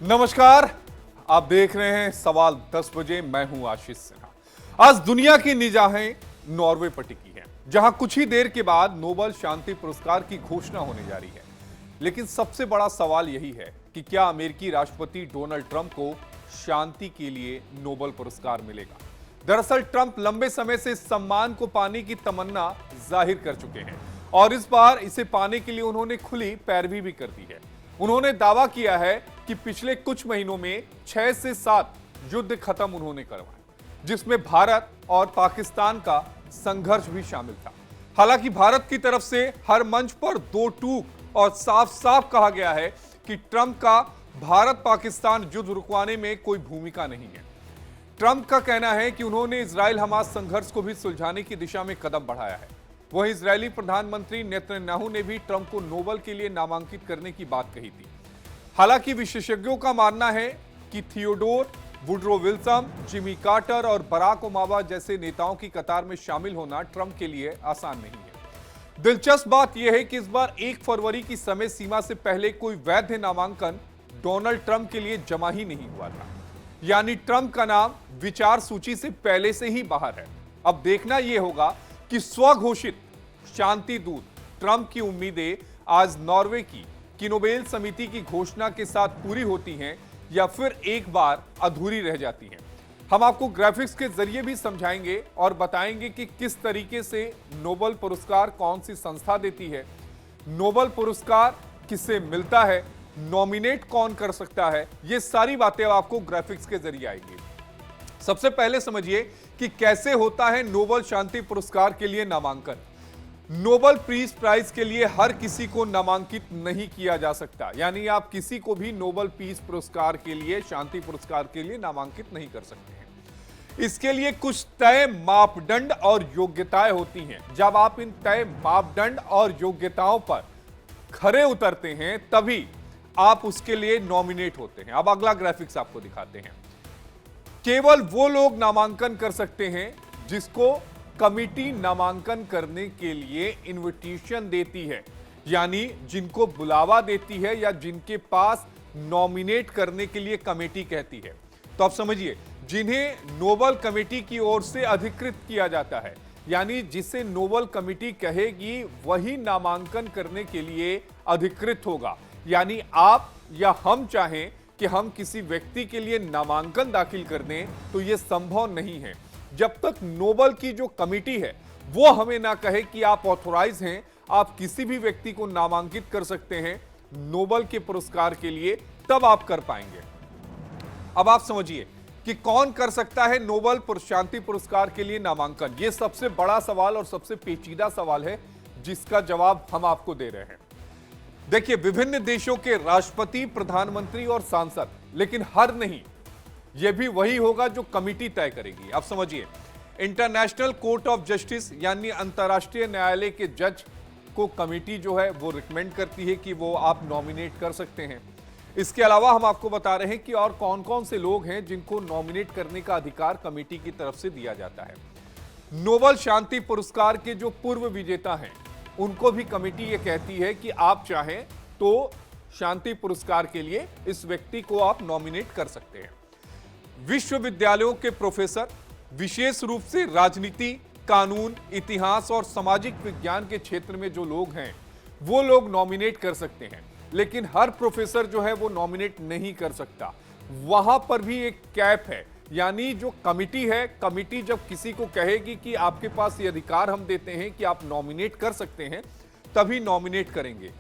नमस्कार, आप देख रहे हैं सवाल 10 बजे। मैं हूं आशीष सिन्हा। आज दुनिया की निगाहें नॉर्वे पर टिकी हैं, जहां कुछ ही देर के बाद नोबेल शांति पुरस्कार की घोषणा होने जा रही है। लेकिन सबसे बड़ा सवाल यही है कि क्या अमेरिकी राष्ट्रपति डोनाल्ड ट्रंप को शांति के लिए नोबेल पुरस्कार मिलेगा। दरअसल ट्रंप लंबे समय से इस सम्मान को पाने की तमन्ना जाहिर कर चुके हैं और इस बार इसे पाने के लिए उन्होंने खुली पैरवी भी कर दी है। उन्होंने दावा किया है कि पिछले कुछ महीनों में 6 से 7 युद्ध खत्म उन्होंने करवाए, जिसमें भारत और पाकिस्तान का संघर्ष भी शामिल था। हालांकि भारत की तरफ से हर मंच पर दो टूक और साफ साफ कहा गया है कि ट्रंप का भारत पाकिस्तान युद्ध रुकवाने में कोई भूमिका नहीं है। ट्रंप का कहना है कि उन्होंने इजराइल हमास संघर्ष को भी सुलझाने की दिशा में कदम बढ़ाया है। वहीं इजरायली प्रधानमंत्री नेतन्याहू ने भी ट्रंप को नोबेल के लिए नामांकित करने की बात कही थी। हालांकि विशेषज्ञों का मानना है कि Theodore Woodrow Wilson, Jimmy Carter और बराक ओबामा जैसे नेताओं की कतार में शामिल होना ट्रंप के लिए आसान नहीं है। दिलचस्प बात यह है कि इस बार 1 फरवरी की समय सीमा से पहले कोई वैध नामांकन डोनाल्ड ट्रंप के लिए जमा ही नहीं हुआ था। यानी ट्रंप का नाम विचार सूची से पहले से ही बाहर है। अब देखना यह होगा कि स्वघोषित शांति दूत ट्रंप की उम्मीदें आज नॉर्वे की नोबेल समिति की घोषणा के साथ पूरी होती हैं या फिर एक बार अधूरी रह जाती हैं। हम आपको ग्राफिक्स के जरिए भी समझाएंगे और बताएंगे कि किस तरीके से नोबेल पुरस्कार कौन सी संस्था देती है, नोबेल पुरस्कार किसे मिलता है, नॉमिनेट कौन कर सकता है। ये सारी बातें आपको ग्राफिक्स के जरिए आएंगी। सबसे पहले समझिए कि कैसे होता है नोबेल शांति पुरस्कार के लिए नामांकन। नोबेल पीस प्राइज के लिए हर किसी को नामांकित नहीं किया जा सकता, यानी आप किसी को भी नोबेल पीस पुरस्कार के लिए, शांति पुरस्कार के लिए नामांकित नहीं कर सकते हैं। इसके लिए कुछ तय मापदंड और योग्यताएं होती हैं। जब आप इन तय मापदंड और योग्यताओं पर खरे उतरते हैं तभी आप उसके लिए नॉमिनेट होते हैं। अब अगला ग्राफिक्स आपको दिखाते हैं। केवल वो लोग नामांकन कर सकते हैं जिसको कमिटी नामांकन करने के लिए इनविटेशन देती है, यानी जिनको बुलावा देती है या जिनके पास नॉमिनेट करने के लिए कमेटी कहती है। तो आप समझिए, जिन्हें नोबेल कमेटी की ओर से अधिकृत किया जाता है, यानी जिसे नोबेल कमेटी कहेगी वही नामांकन करने के लिए अधिकृत होगा। यानी आप या हम चाहें कि हम किसी व्यक्ति के लिए नामांकन दाखिल कर दें तो यह संभव नहीं है जब तक नोबेल की जो कमेटी है वो हमें ना कहे कि आप ऑथोराइज हैं, आप किसी भी व्यक्ति को नामांकित कर सकते हैं नोबेल के पुरस्कार के लिए, तब आप कर पाएंगे। अब आप समझिए कि कौन कर सकता है नोबेल शांति पुरस्कार के लिए नामांकन। यह सबसे बड़ा सवाल और सबसे पेचीदा सवाल है जिसका जवाब हम आपको दे रहे हैं। देखिए, विभिन्न देशों के राष्ट्रपति, प्रधानमंत्री और सांसद, लेकिन हर नहीं, यह भी वही होगा जो कमिटी तय करेगी। अब समझिए, इंटरनेशनल कोर्ट ऑफ जस्टिस यानी अंतर्राष्ट्रीय न्यायालय के जज को कमिटी जो है वो रिकमेंड करती है कि वो आप नॉमिनेट कर सकते हैं। इसके अलावा हम आपको बता रहे हैं कि और कौन कौन से लोग हैं जिनको नॉमिनेट करने का अधिकार कमिटी की तरफ से दिया जाता है। नोबेल शांति पुरस्कार के जो पूर्व विजेता हैं उनको भी कमेटी ये कहती है कि आप चाहें तो शांति पुरस्कार के लिए इस व्यक्ति को आप नॉमिनेट कर सकते हैं। विश्वविद्यालयों के प्रोफेसर, विशेष रूप से राजनीति, कानून, इतिहास और सामाजिक विज्ञान के क्षेत्र में जो लोग हैं वो लोग नॉमिनेट कर सकते हैं, लेकिन हर प्रोफेसर जो है वो नॉमिनेट नहीं कर सकता। वहां पर भी एक कैप है, यानी जो कमिटी है, कमिटी जब किसी को कहेगी कि आपके पास ये अधिकार हम देते हैं कि आप नॉमिनेट कर सकते हैं, तभी नॉमिनेट करेंगे।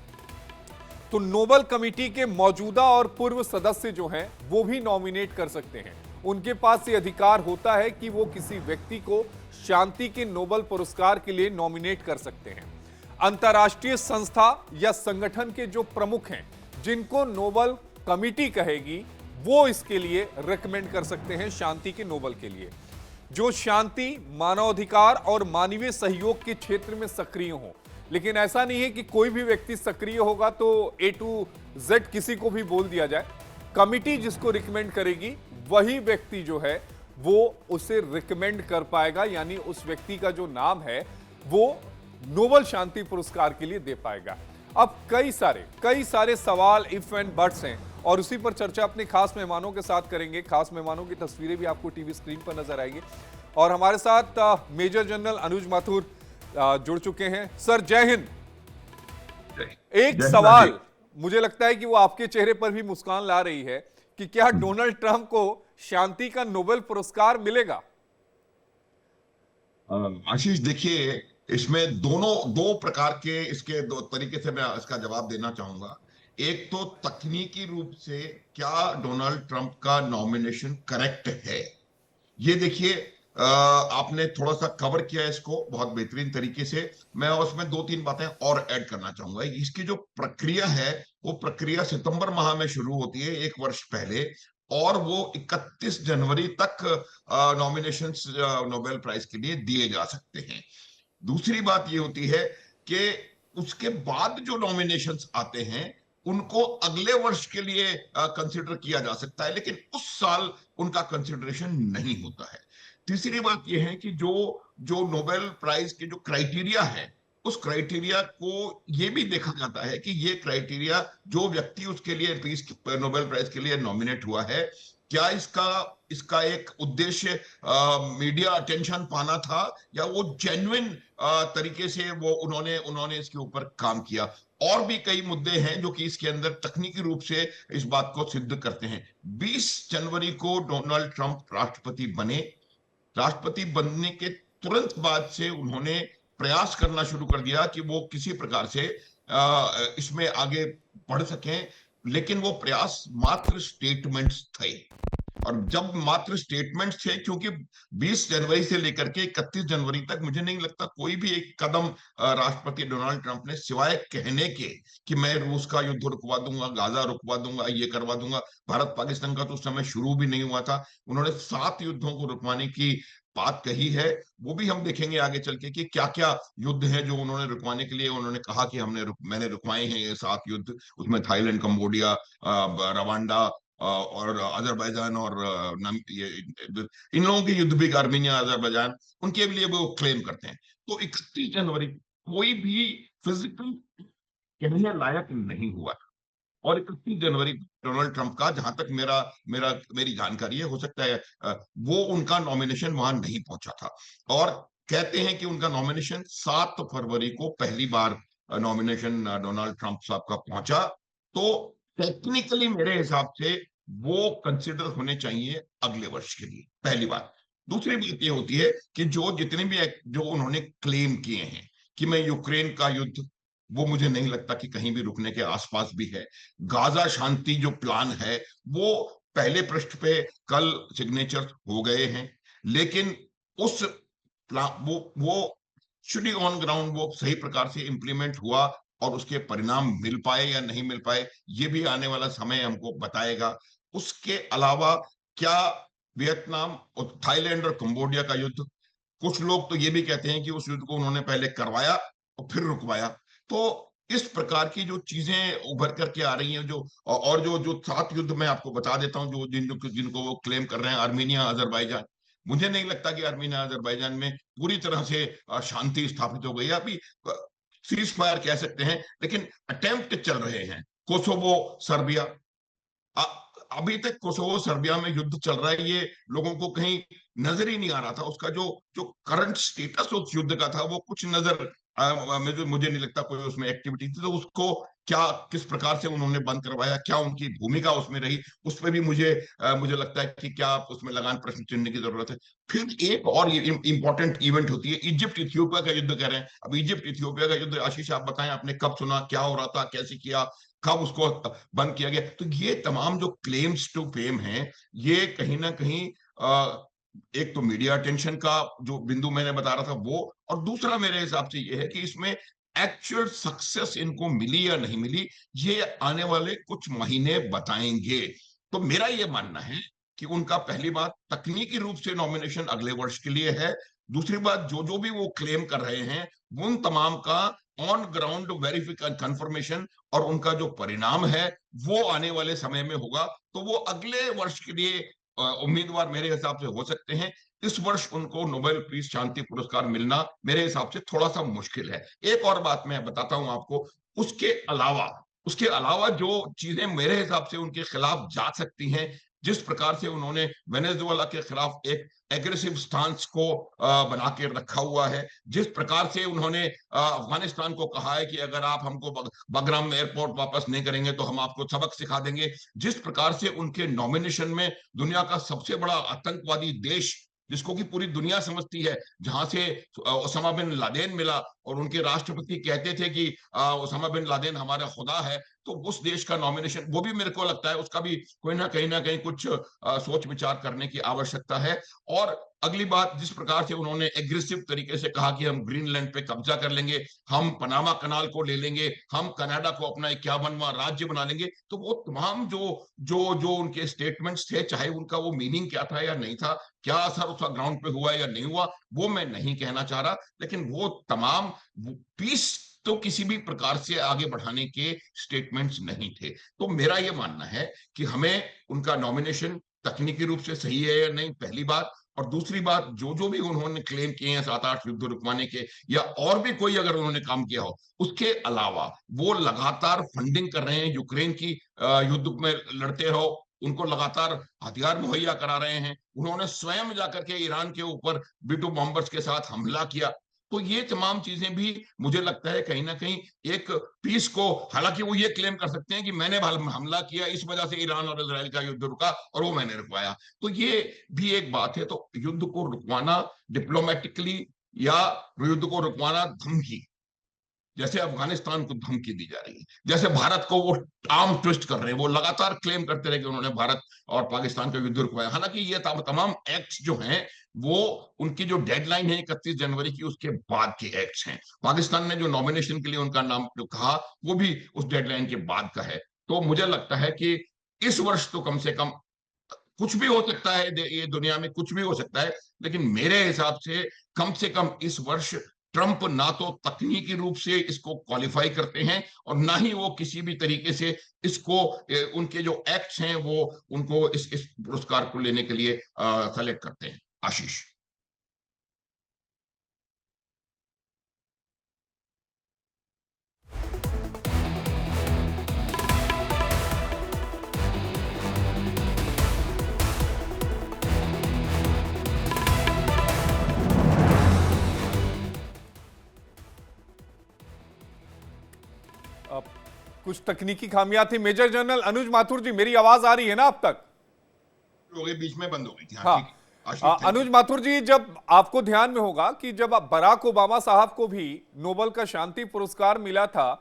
तो नोबेल कमेटी के मौजूदा और पूर्व सदस्य जो हैं वो भी नॉमिनेट कर सकते हैं। उनके पास ये अधिकार होता है कि वो किसी व्यक्ति को शांति के नोबेल पुरस्कार के लिए नॉमिनेट कर सकते हैं। अंतर्राष्ट्रीय संस्था या संगठन के जो प्रमुख हैं जिनको नोबेल कमेटी कहेगी वो इसके लिए रिकमेंड कर सकते हैं शांति के नोबेल के लिए। जो शांति, मानवाधिकार और मानवीय सहयोग के क्षेत्र में सक्रिय हो। लेकिन ऐसा नहीं है कि कोई भी व्यक्ति सक्रिय होगा तो A to Z किसी को भी बोल दिया जाए। कमिटी जिसको रिकमेंड करेगी वही व्यक्ति जो है वो उसे रिकमेंड कर पाएगा, यानी उस व्यक्ति का जो नाम है वो नोबेल शांति पुरस्कार के लिए दे पाएगा। अब कई सारे सवाल इफ एंड बट्स हैं और उसी पर चर्चा अपने खास मेहमानों के साथ करेंगे। खास मेहमानों की तस्वीरें भी आपको टीवी स्क्रीन पर नजर आएंगी। और हमारे साथ मेजर जनरल अनुज माथुर जुड़ चुके हैं। सर जय हिंद। एक जय हिंद राजीव। सवाल, मुझे लगता है कि वो आपके चेहरे पर भी मुस्कान ला रही है कि क्या डोनाल्ड ट्रंप को शांति का नोबेल पुरस्कार मिलेगा? आशीष देखिए, इसमें दोनों दो प्रकार के इसके दो तरीके से मैं इसका जवाब देना चाहूंगा। एक तो तकनीकी रूप से क्या डोनाल्ड ट्रंप का नॉमिनेशन करेक्ट है, ये देखिए। आपने थोड़ा सा कवर किया है इसको बहुत बेहतरीन तरीके से। मैं उसमें दो तीन बातें और ऐड करना चाहूंगा। इसकी जो प्रक्रिया है वो प्रक्रिया सितंबर माह में शुरू होती है, एक वर्ष पहले, और वो 31 जनवरी तक नॉमिनेशंस नोबेल प्राइज के लिए दिए जा सकते हैं। दूसरी बात ये होती है कि उसके बाद जो नॉमिनेशंस आते हैं उनको अगले वर्ष के लिए कंसिडर किया जा सकता है, लेकिन उस साल उनका कंसिडरेशन नहीं होता है। तीसरी बात यह है कि जो जो नोबेल प्राइज के जो क्राइटेरिया है, उस क्राइटेरिया को यह भी देखा जाता है कि ये क्राइटेरिया जो व्यक्ति उसके लिए पीस नोबेल प्राइज के लिए नॉमिनेट हुआ है, क्या इसका इसका एक उद्देश्य मीडिया अटेंशन पाना था, या वो जेन्युइन तरीके से वो उन्होंने उन्होंने इसके ऊपर काम किया। और भी कई मुद्दे हैं जो कि इसके अंदर तकनीकी रूप से इस बात को सिद्ध करते हैं। 20 जनवरी को डोनाल्ड ट्रंप राष्ट्रपति बने। राष्ट्रपति बनने के तुरंत बाद से उन्होंने प्रयास करना शुरू कर दिया कि वो किसी प्रकार से इसमें आगे बढ़ सकें, लेकिन वो प्रयास मात्र स्टेटमेंट्स थे। और जब मात्र स्टेटमेंट्स थे, क्योंकि 20 जनवरी से लेकर के 31 जनवरी तक मुझे नहीं लगता कोई भी एक कदम राष्ट्रपति डोनाल्ड ट्रंप ने सिवाय कहने के कि मैं रूस का युद्ध रुकवा दूंगा, गाजा रुकवा दूंगा, ये करवा दूंगा। भारत पाकिस्तान का तो उस समय शुरू भी नहीं हुआ था। उन्होंने 7 युद्धों को रुकवाने की बात कही है। वो भी हम देखेंगे आगे चल के कि क्या क्या युद्ध है जो उन्होंने रुकवाने के लिए उन्होंने कहा कि मैंने रुकवाए हैं ये 7 युद्ध। उसमें थाईलैंड, कंबोडिया, रवांडा और अजरबैजान और ये इन लोगों के युद्ध भी, आर्मेनिया, अजरबैजान, उनके लिए वो क्लेम करते हैं। तो 31 जनवरी कोई भी फिजिकल कहने लायक नहीं हुआ। और 31 जनवरी डोनाल्ड ट्रंप का, जहां तक मेरा मेरा मेरी जानकारी है, हो सकता है वो उनका नॉमिनेशन वहां नहीं पहुंचा था। और कहते हैं कि उनका नॉमिनेशन 7 फरवरी को पहली बार नॉमिनेशन डोनाल्ड ट्रंप साहब का पहुंचा। तो टेक्निकली मेरे हिसाब से वो कंसिडर होने चाहिए अगले वर्ष के लिए, पहली बात। दूसरी बात ये होती है कि जो जितने भी जो उन्होंने क्लेम किए हैं कि मैं यूक्रेन का युद्ध, वो मुझे नहीं लगता कि कहीं भी रुकने के आसपास भी है। गाजा शांति जो प्लान है वो पहले पृष्ठ पे कल सिग्नेचर हो गए हैं, लेकिन उस प्लान वो शुड ऑन ग्राउंड वो सही प्रकार से इंप्लीमेंट हुआ, और उसके परिणाम मिल पाए या नहीं मिल पाए, ये भी आने वाला समय हमको बताएगा। उसके अलावा क्या वियतनाम और थाईलैंड और कंबोडिया का युद्ध, कुछ लोग तो ये भी कहते हैं कि उस युद्ध को उन्होंने पहले करवाया और फिर रुकवाया। तो इस प्रकार की जो चीजें उभर करके आ रही हैं, जो और जो जो 7 युद्ध मैं आपको बता देता हूं जो जिनको वो क्लेम कर रहे हैं, आर्मीनिया, अजरबैजान। मुझे नहीं लगता कि आर्मीनिया, अजरबैजान में पूरी तरह से शांति स्थापित हो गई है। अभी सीज फायर कह सकते हैं, लेकिन अटेम्प्ट चल रहे हैं। कोसोवो, सर्बिया, अभी तक कोसोवो सर्बिया में युद्ध चल रहा है। ये लोगों को कहीं नजर ही नहीं आ रहा था। उसका जो जो करंट स्टेटस उस युद्ध का था वो कुछ नजर मुझे नहीं लगता कोई उसमें एक्टिविटी थी। तो उसको क्या, किस प्रकार से उन्होंने बंद करवाया, क्या उनकी भूमिका उसमें रही, उस पर भी मुझे लगता है कि क्या उसमें लगान प्रश्न चिन्ह की जरूरत है। फिर एक और इंपॉर्टेंट इवेंट होती है, इजिप्ट इथियोपिया का युद्ध कह रहे हैं। अब इजिप्ट इथियोपिया का युद्ध, आशीष आप बताएं, आपने कब सुना, क्या हो रहा था, कैसे किया, कब उसको बंद किया गया? तो ये तमाम जो क्लेम्स टू फेम हैं, ये कहीं ना कहीं एक तो मीडिया अटेंशन का जो बिंदु मैंने बता रहा था वो, और दूसरा मेरे हिसाब से ये है कि इसमें एक्चुअल सक्सेस इनको मिली या नहीं मिली, ये आने वाले कुछ महीने बताएंगे। तो मेरा ये मानना है कि उनका पहली बात तकनीकी रूप से नॉमिनेशन अगले वर्ष के लिए है। दूसरी बात, जो जो भी वो क्लेम कर रहे हैं उन तमाम का ऑन ग्राउंड वेरिफिकेशन, कंफर्मेशन, और उनका जो परिणाम है वो आने वाले समय में होगा। तो वो अगले वर्ष के लिए उम्मीदवार मेरे हिसाब से हो सकते हैं। इस वर्ष उनको नोबेल पीस शांति पुरस्कार मिलना मेरे हिसाब से थोड़ा सा मुश्किल है। एक और बात मैं बताता हूं आपको, उसके अलावा उसके अलावा जो चीजें मेरे हिसाब से उनके खिलाफ जा सकती हैं, जिस प्रकार से उन्होंने वेनेजुएला के खिलाफ एक एग्रेसिव स्टांस को बना के रखा हुआ है, जिस प्रकार से उन्होंने अफगानिस्तान को कहा है कि अगर आप हमको बगराम एयरपोर्ट वापस नहीं करेंगे तो हम आपको सबक सिखा देंगे, जिस प्रकार से उनके नॉमिनेशन में दुनिया का सबसे बड़ा आतंकवादी देश जिसको कि पूरी दुनिया समझती है, जहां से ओसामा बिन लादेन मिला और उनके राष्ट्रपति कहते थे कि ओसामा बिन लादेन हमारा खुदा है, तो उस देश का नॉमिनेशन वो भी मेरे को लगता है उसका भी कोई ना कहीं कुछ सोच विचार करने की आवश्यकता है। और अगली बात, जिस प्रकार से उन्होंने एग्रेसिव तरीके से कहा कि हम ग्रीनलैंड पे कब्जा कर लेंगे, हम पनामा कनाल को ले लेंगे, हम कनाडा को अपना 51वां राज्य बना लेंगे, तो वो तमाम जो जो जो उनके स्टेटमेंट्स थे, चाहे उनका वो मीनिंग क्या था या नहीं था, क्या असर उसका ग्राउंड पे हुआ या नहीं हुआ, वो मैं नहीं कहना चाह रहा, लेकिन वो तमाम पीस तो किसी भी प्रकार से आगे बढ़ाने के स्टेटमेंट्स नहीं थे। तो मेरा ये मानना है कि हमें उनका नॉमिनेशन तकनीकी रूप से सही है या नहीं, पहली बात। और दूसरी बात, जो जो भी उन्होंने क्लेम किए हैं 7-8 युद्ध रुकवाने के, या और भी कोई अगर उन्होंने काम किया हो, उसके अलावा वो लगातार फंडिंग कर रहे हैं यूक्रेन की, युद्ध में लड़ते रहो, उनको लगातार हथियार मुहैया करा रहे हैं, उन्होंने स्वयं जाकर के ईरान के ऊपर B2 बॉम्बर्स के साथ हमला किया। तो ये तमाम चीजें भी मुझे लगता है कहीं ना कहीं एक पीस को, हालांकि वो ये क्लेम कर सकते हैं कि मैंने हमला किया, इस वजह से ईरान और इजराइल का युद्ध रुका और वो मैंने रुकवाया, तो ये भी एक बात है। तो युद्ध को रुकवाना डिप्लोमेटिकली, या युद्ध को रुकवाना धमकी, जैसे अफगानिस्तान को धमकी दी जा रही है, जैसे भारत को वो आर्म ट्विस्ट कर रहे हैं, वो लगातार क्लेम करते रहे कि उन्होंने भारत और पाकिस्तान का युद्ध रुकवाया, हालांकि ये तमाम एक्ट्स जो हैं वो उनकी जो डेडलाइन है 31 जनवरी की, उसके बाद के एक्ट्स हैं। पाकिस्तान ने जो नॉमिनेशन के लिए उनका नाम जो कहा, वो भी उस डेडलाइन के बाद का है। तो मुझे लगता है कि इस वर्ष तो कम से कम, कुछ भी हो सकता है, ये दुनिया में कुछ भी हो सकता है, लेकिन मेरे हिसाब से कम इस वर्ष ट्रंप ना तो तकनीकी रूप से इसको क्वालिफाई करते हैं, और ना ही वो किसी भी तरीके से इसको उनके जो एक्ट्स हैं वो उनको इस पुरस्कार को लेने के लिए सेलेक्ट करते हैं। आशीष। अब कुछ तकनीकी खामियां थी। मेजर जनरल अनुज माथुर जी, मेरी आवाज आ रही है ना अब तक? हो गई, बीच में बंद हो गई थी। हाँ, हाँ। ठीक है। आशीष, थैंक अनुज यू। माथुर जी, जब आपको ध्यान में होगा कि जब बराक ओबामा साहब को भी नोबेल का शांति पुरस्कार मिला था,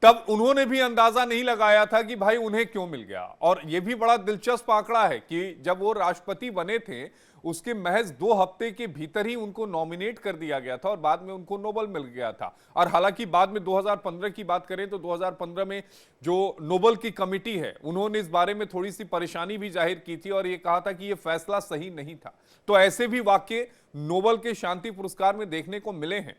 तब उन्होंने भी अंदाजा नहीं लगाया था कि भाई उन्हें क्यों मिल गया। और यह भी बड़ा दिलचस्प आंकड़ा है कि जब वो राष्ट्रपति बने थे, उसके महज 2 हफ्ते के भीतर ही उनको नॉमिनेट कर दिया गया था और बाद में उनको नोबेल मिल गया था। और हालांकि बाद में 2015 की बात करें तो 2015 में जो नोबेल की कमिटी है, उन्होंने इस बारे में थोड़ी सी परेशानी भी जाहिर की थी और यह कहा था कि यह फैसला सही नहीं था। तो ऐसे भी वाक्य नोबेल के शांति पुरस्कार में देखने को मिले हैं।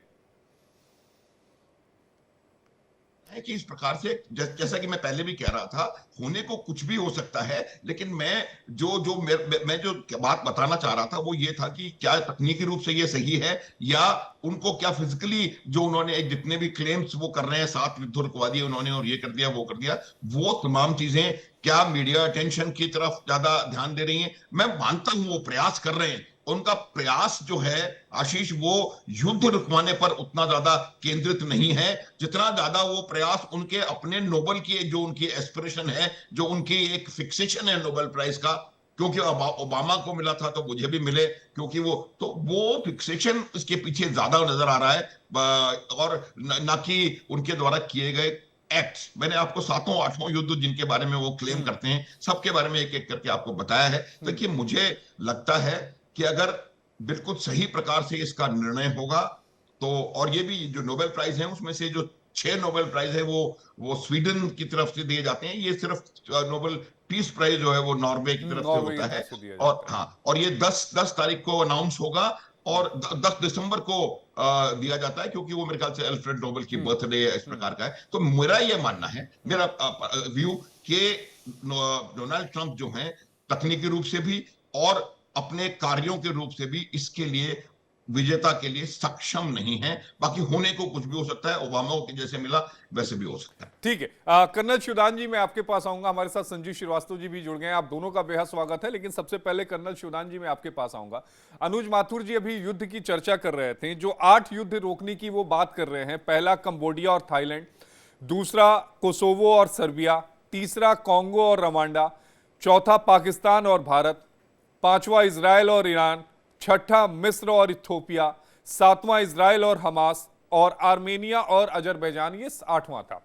है कि इस प्रकार से, जैसा कि मैं पहले भी कह रहा था, होने को कुछ भी हो सकता है, लेकिन मैं जो बात बताना चाह रहा था वो ये था कि क्या तकनीकी रूप से ये सही है, या उनको क्या फिजिकली जो उन्होंने जितने भी क्लेम्स वो कर रहे हैं, 7 युद्ध रुकवा दिए उन्होंने और ये कर दिया वो कर दिया, वो तमाम चीजें क्या मीडिया अटेंशन की तरफ ज्यादा ध्यान दे रही हैं? मैं मानता हूं वो प्रयास कर रहे हैं, उनका प्रयास जो है आशीष, वो युद्ध रुकवाने पर उतना ज्यादा केंद्रित नहीं है, जितना ज्यादा वो प्रयास उनके अपने नोबेल की जो उनकी एस्पिरेशन है, जो उनकी एक फिक्सेशन है नोबेल प्राइज का, क्योंकि ओबामा को मिला था तो मुझे भी मिले, क्योंकि वो फिक्सेशन इसके पीछे ज्यादा नजर आ रहा है, और ना कि उनके द्वारा किए गए एक्ट्स। मैंने आपको 7-8 युद्ध जिनके बारे में वो क्लेम करते हैं, सबके बारे में एक एक करके आपको बताया है। देखिए, मुझे लगता है कि अगर बिल्कुल सही प्रकार से इसका निर्णय होगा तो, और ये भी जो नोबेल प्राइज है उसमें से जो 6 नोबेल प्राइज है वो स्वीडन की तरफ से दिए जाते हैं, ये सिर्फ नोबेल पीस प्राइज जो है वो नॉर्वे की तरफ से होता है। और हाँ, और ये 10 तारीख को अनाउंस होगा और 10 दिसंबर को दिया जाता है, क्योंकि वो मेरे ख्याल से अल्फ्रेड नोबेल की बर्थडे इस प्रकार का है। तो मेरा ये मानना है, मेरा व्यू, कि डोनाल्ड ट्रंप जो है तकनीकी रूप से भी और अपने कार्यों के रूप से भी इसके लिए विजेता के लिए सक्षम नहीं है। बाकी होने को कुछ भी हो सकता है, ओबामा को जैसे मिला वैसे भी हो सकता है। ठीक है। कर्नल शिवदान जी, मैं आपके पास आऊंगा। हमारे साथ संजीव श्रीवास्तव जी भी जुड़ गए हैं। आप दोनों का बेहद स्वागत है। लेकिन सबसे पहले कर्नल शिवदान जी, मैं आपके पास आऊंगा। अनुज माथुर जी अभी युद्ध की चर्चा कर रहे थे, जो 8 युद्ध रोकने की वो बात कर रहे हैं। पहला कंबोडिया और थाईलैंड, दूसरा कोसोवो और सर्बिया, तीसरा कॉन्गो और रवांडा, चौथा पाकिस्तान और भारत, पांचवा इजराइल और ईरान, छठा मिस्र और इथोपिया, सातवां इजराइल और हमास, और आर्मेनिया और अजरबैजान, ये 8वां था।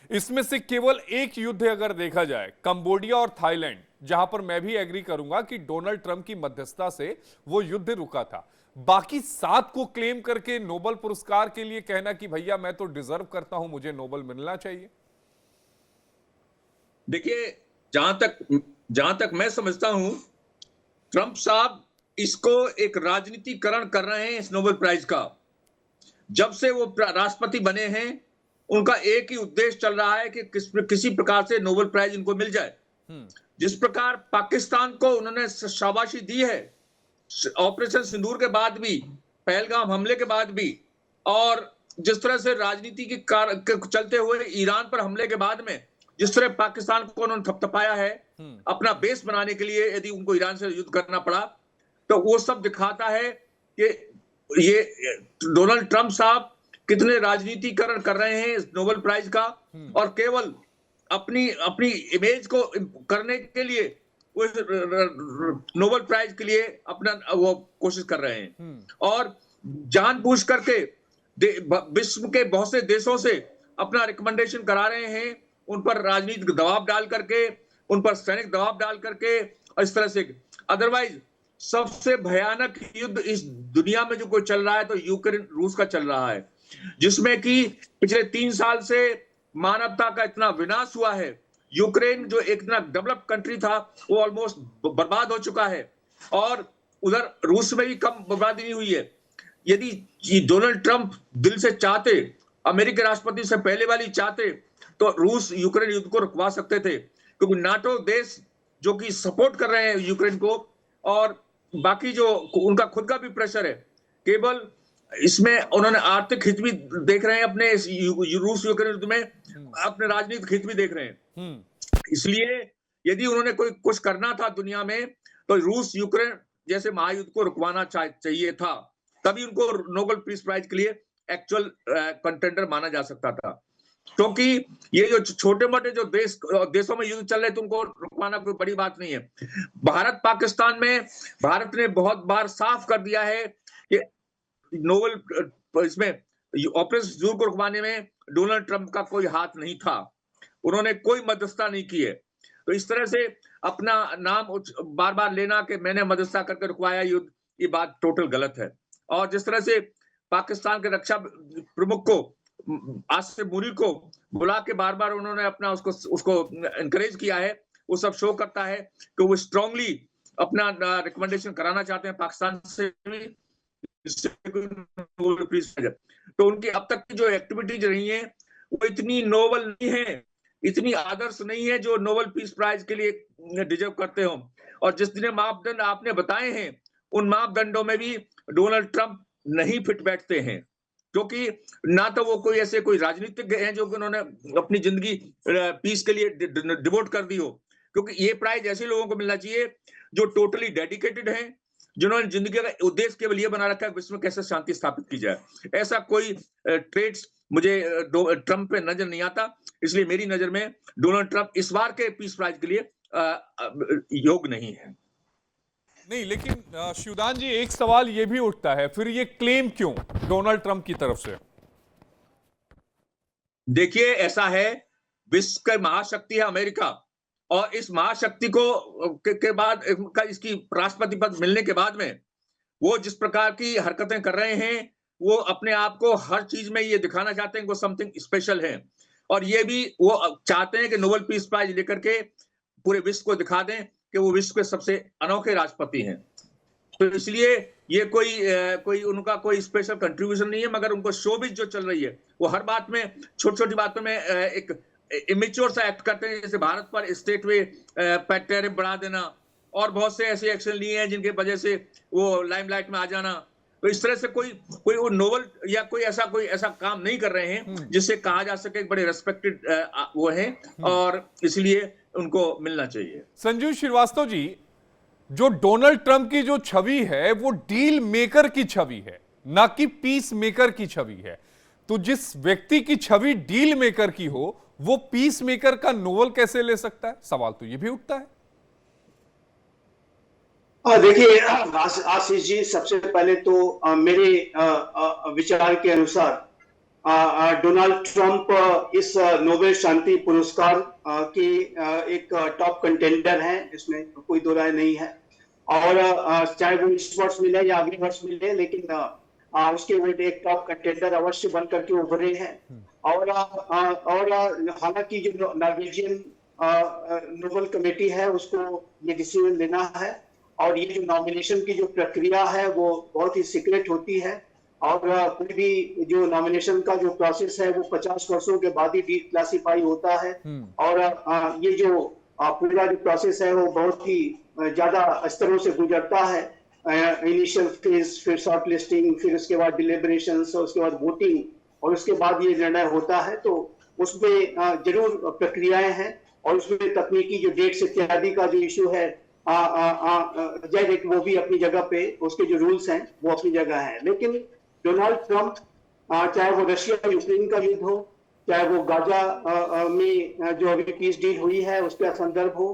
इसमें से केवल एक युद्ध अगर देखा जाए, कंबोडिया और थाईलैंड, जहां पर मैं भी एग्री करूंगा कि डोनाल्ड ट्रंप की मध्यस्थता से वो युद्ध रुका था। बाकी 7 को क्लेम करके नोबेल पुरस्कार के लिए कहना कि भैया मैं तो डिजर्व करता हूं, मुझे नोबेल मिलना चाहिए। देखिए, जहां तक मैं समझता हूं, ट्रंप साहब इसको एक राजनीतिकरण कर रहे हैं इस नोबेल प्राइज का। जब से वो राष्ट्रपति बने हैं, उनका एक ही उद्देश्य चल रहा है कि किसी प्रकार से नोबेल प्राइज इनको मिल जाए। जिस प्रकार पाकिस्तान को उन्होंने शाबाशी दी है ऑपरेशन सिंदूर के बाद भी, पहलगाम हमले के बाद भी, और जिस तरह से राजनीति के चलते हुए ईरान पर हमले के बाद में जिस तरह पाकिस्तान को उन्होंने थपथपाया है अपना बेस बनाने के लिए, यदि उनको ईरान से युद्ध करना पड़ा, तो वो सब दिखाता है कि ये डोनाल्ड ट्रंप साहब कितने राजनीतिकरण कर रहे हैं इस नोबेल प्राइज का, और केवल अपनी इमेज को करने के लिए वो नोबेल प्राइज के लिए अपना वो कोशिश कर रहे हैं, और जानबूझ करके विश्व के बहुत से देशों से अपना रिकमेंडेशन करा रहे हैं, उन पर राजनीतिक दबाव डाल करके, उन पर सैनिक दबाव डाल करके, और इस तरह से। अदरवाइज सबसे भयानक युद्ध इस दुनिया में जो कोई चल रहा है तो यूक्रेन रूस का चल रहा है, जिसमें कि पिछले 3 साल से मानवता का इतना विनाश हुआ है। यूक्रेन जो एक इतना डेवलप कंट्री था वो ऑलमोस्ट बर्बाद हो चुका है, और उधर रूस में भी कम बर्बादी नहीं हुई है। यदि डोनाल्ड ट्रंप दिल से चाहते, अमेरिकी राष्ट्रपति से पहले वाली चाहते, तो रूस यूक्रेन युद्ध को रुकवा सकते थे, क्योंकि नाटो देश जो कि सपोर्ट कर रहे हैं यूक्रेन को, और बाकी जो उनका खुद का भी प्रेशर है, केवल इसमें उन्होंने आर्थिक हित भी देख रहे हैं अपने रूस यूक्रेन युद्ध में, अपने राजनीतिक हित भी देख रहे हैं। इसलिए यदि उन्होंने कोई कुछ करना था दुनिया में, तो रूस यूक्रेन जैसे महायुद्ध को रुकवाना चाहिए था, तभी उनको नोबेल पीस प्राइज के लिए एक्चुअल कंटेंडर माना जा सकता था। क्योंकि ये जो छोटे मोटे जो देशों में युद्ध चल रहे थे, उनको रुकवाना कोई बड़ी बात नहीं है। भारत पाकिस्तान में भारत ने बहुत बार साफ कर दिया है कि नोबेल इसमें ऑपरेशन सिंदूर को रुकवाने में डोनाल्ड ट्रंप का कोई हाथ नहीं था, उन्होंने कोई मध्यस्थता नहीं की है। तो इस तरह से अपना नाम बार बार लेना कि मैंने मध्यस्थता करके रुकवाया युद्ध, ये बात टोटल गलत है। और जिस तरह से पाकिस्तान के रक्षा प्रमुख को, आसिफ मुनीर को बुला के बार बार उन्होंने अपना उसको एनकरेज किया है, वो सब शो करता है कि वो स्ट्रांगली अपना रिकमेंडेशन कराना चाहते हैं पाकिस्तान से भी। तो उनकी अब तक की जो एक्टिविटीज रही हैं वो इतनी नोबल नहीं है, इतनी आदर्श नहीं है जो नोबेल पीस प्राइज के लिए डिजर्व करते हो। और जिस दिन मापदंड आपने बताए हैं, उन मापदंडों में भी डोनाल्ड ट्रंप नहीं फिट बैठते हैं, क्योंकि ना तो वो कोई ऐसे कोई राजनीतिज्ञ हैं जो उन्होंने अपनी जिंदगी पीस के लिए डिवोट कर दी हो, क्योंकि ये प्राइज ऐसे लोगों को मिलना चाहिए जो टोटली डेडिकेटेड हैं, जिन्होंने जिंदगी का उद्देश्य केवल ये बना रखा है विश्व में कैसे शांति स्थापित की जाए। ऐसा कोई ट्रेड्स मुझे ट्रंप पे नजर नहीं आता, इसलिए मेरी नजर में डोनाल्ड ट्रंप इस बार के पीस प्राइज के लिए योग्य नहीं है। नहीं, लेकिन शिवदान जी, एक सवाल यह भी उठता है, फिर ये क्लेम क्यों डोनाल्ड ट्रंप की तरफ से? देखिए, ऐसा है, विश्व की महाशक्ति है अमेरिका, और इस महाशक्ति के बाद इसकी राष्ट्रपति पद मिलने के बाद में वो जिस प्रकार की हरकतें कर रहे हैं, वो अपने आप को हर चीज में ये दिखाना चाहते हैं कि वो समथिंग स्पेशल है, और ये भी वो चाहते हैं कि नोबेल पीस प्राइज लेकर के पूरे विश्व को दिखा दें कि वो विश्व के सबसे अनोखे राष्ट्रपति हैं। तो इसलिए ये कोई उनका कोई स्पेशल कंट्रीब्यूशन नहीं है, मगर उनको शोबिज जो चल रही है वो हर बात में, छोटी छोटी बातों में एक इमेच्योर सा एक्ट करते हैं, जैसे भारत पर स्टेट वे टैरिफ बढ़ा देना, और बहुत से ऐसे एक्शन लिए हैं जिनके वजह से वो लाइमलाइट में आ जाना, तो इस तरह से कोई कोई वो नोबल या कोई ऐसा काम नहीं कर रहे हैं जिससे कहा जा सके बड़े रेस्पेक्टेड वो हैं और इसलिए उनको मिलना चाहिए। संजीव श्रीवास्तव जी, जो डोनाल्ड ट्रंप की जो छवि है वो डील मेकर की छवि है, ना कि पीस मेकर की छवि है। तो जिस व्यक्ति की छवि डील मेकर की हो वो पीस मेकर का नोबल कैसे ले सकता है? सवाल तो ये भी उठता है। देखिए आशीष जी, सबसे पहले तो मेरे विचार के अनुसार डोनाल्ड ट्रंप इस नोबेल शांति पुरस्कार के एक टॉप कंटेंडर हैं, इसमें कोई दो राय नहीं है। और चाहे वो इस वर्ष मिले या अगले वर्ष मिले, लेकिन उसके वो एक टॉप कंटेंडर अवश्य बन करके उभरे हैं। और हालांकि जो नॉर्वेजियन नोबेल कमेटी है उसको ये डिसीजन लेना है, और ये जो नॉमिनेशन की जो प्रक्रिया है वो बहुत ही सीक्रेट होती है, और कोई भी जो नॉमिनेशन का जो प्रोसेस है वो 50 वर्षों के बाद ही डिक्लासिफाई होता है। और ये जो पूरा जो प्रोसेस है वो बहुत ही ज्यादा स्तरों से गुजरता है। इनिशियल फेज, फिर शॉर्ट लिस्टिंग, फिर उसके बाद डिलिबरेशंस, और उसके बाद वोटिंग, और उसके बाद ये निर्णय होता है। तो उसमें जरूर प्रक्रियाएं हैं, और उसमें तकनीकी जो डेट्स इत्यादि का जो इशू है वो भी अपनी जगह पे, उसके जो रूल्स हैं वो अपनी जगह हैं। लेकिन डोनाल्ड ट्रंप, चाहे वो रशिया यूक्रेन का युद्ध हो, चाहे वो गाजा में जो अभी पीस डील हुई है उसका संदर्भ हो,